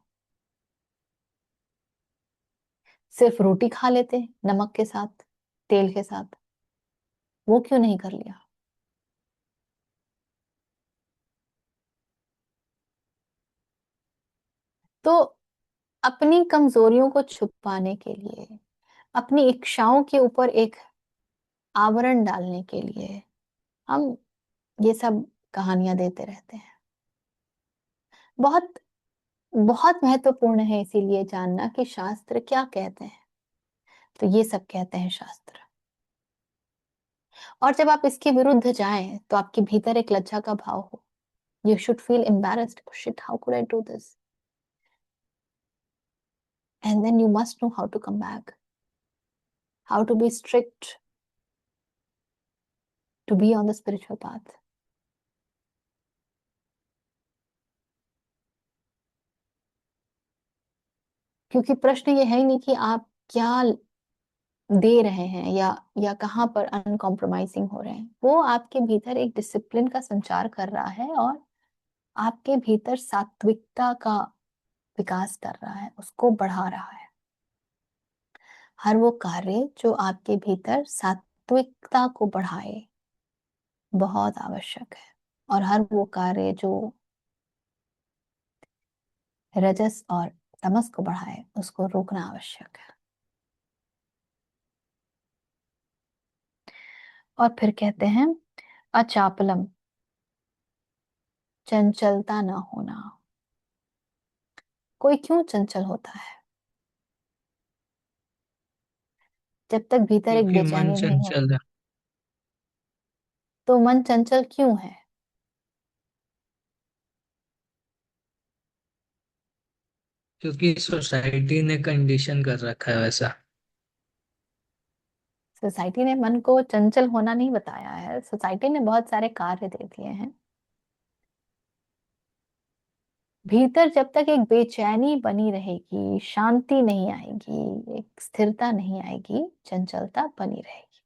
सिर्फ रोटी खा लेते नमक के साथ, तेल के साथ, वो क्यों नहीं कर लिया? तो अपनी कमजोरियों को छुपाने के लिए, अपनी इच्छाओं के ऊपर एक आवरण डालने के लिए हम ये सब कहानियां देते रहते हैं। बहुत बहुत महत्वपूर्ण है इसीलिए जानना कि शास्त्र क्या कहते हैं। तो ये सब कहते हैं शास्त्र, और जब आप इसके विरुद्ध जाएं तो आपके भीतर एक लज्जा का भाव हो। You should feel embarrassed, shit how could I do this, and then you must know how to come back, how to be strict, to be on the spiritual path. क्योंकि प्रश्न ये है ही नहीं कि आप क्या दे रहे हैं या कहाँ पर अनकॉम्प्रोमाइजिंग हो रहे हैं, वो आपके भीतर एक डिसिप्लिन का संचार कर रहा है और आपके भीतर सात्विकता का विकास कर रहा है, उसको बढ़ा रहा है। हर वो कार्य जो आपके भीतर सात्विकता को बढ़ाए बहुत आवश्यक है, और हर वो कार्य जो रजस और तमस को बढ़ाए उसको रोकना आवश्यक है। और फिर कहते हैं अचापलम, चंचलता न होना। कोई क्यों चंचल होता है? जब तक भीतर एक क्योंकि मन बेचैनी नहीं हो। चंचल है। तो मन चंचल क्यों है? क्योंकि सोसाइटी ने कंडीशन कर रखा है वैसा। सोसाइटी ने मन को चंचल होना नहीं बताया है, सोसाइटी ने बहुत सारे कार्य दे दिए हैं। भीतर जब तक एक बेचैनी बनी रहेगी, शांति नहीं आएगी, एक स्थिरता नहीं आएगी, चंचलता बनी रहेगी।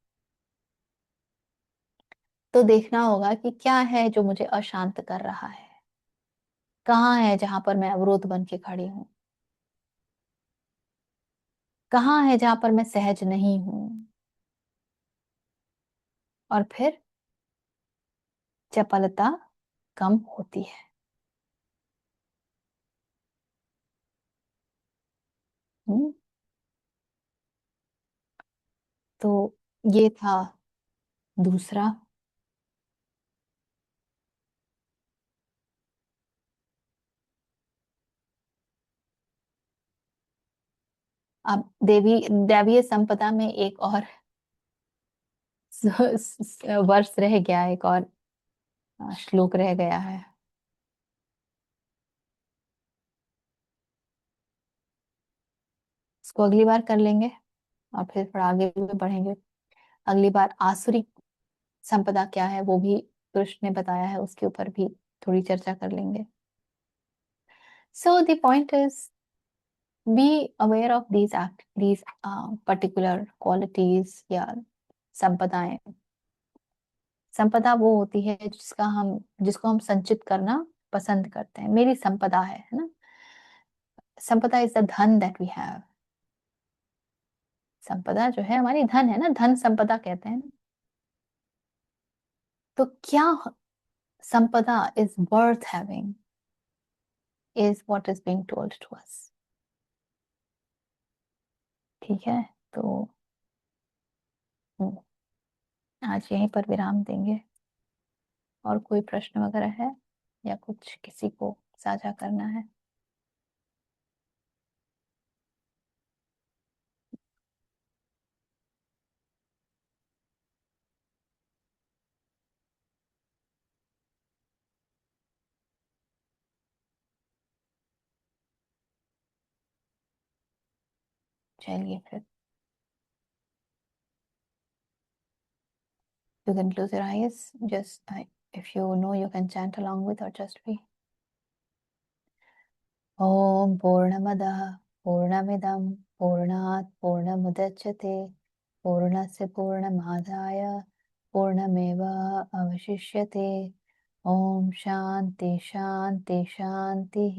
तो देखना होगा कि क्या है जो मुझे अशांत कर रहा है, कहाँ है जहां पर मैं अवरोध बन के खड़ी हूं, कहाँ है जहां पर मैं सहज नहीं हूं। और फिर चपलता कम होती है। हम्म, तो ये था दूसरा। अब दैवीय संपदा में एक और वर्ष रह गया, एक और श्लोक रह गया है। इसको अगली बार कर लेंगे और फिर थोड़ा आगे भी बढ़ेंगे। अगली बार आसुरी संपदा क्या है वो भी कृष्ण ने बताया है, उसके ऊपर भी थोड़ी चर्चा कर लेंगे। So the point is, be aware of these particular qualities या संपदाएं। संपदा वो होती है जिसको हम संचित करना पसंद करते हैं। मेरी संपदा है ना। संपदा इज द धन दैट वी हैव। संपदा जो है हमारी धन है ना, धन संपदा कहते हैं ना। तो क्या संपदा is worth having is what is being told to us. ठीक है, तो हम्म, आज यहीं पर विराम देंगे। और कोई प्रश्न वगैरह है या कुछ किसी को साझा करना है? चलिए फिर, you can close your eyes. Just if you know, you can chant along with or just be. Om Purnamada Purnamidam Purnat Purnamudachyate Purnasya Purnamadaya Purnameva Avashishyate. Om Shanti Shanti Shanti.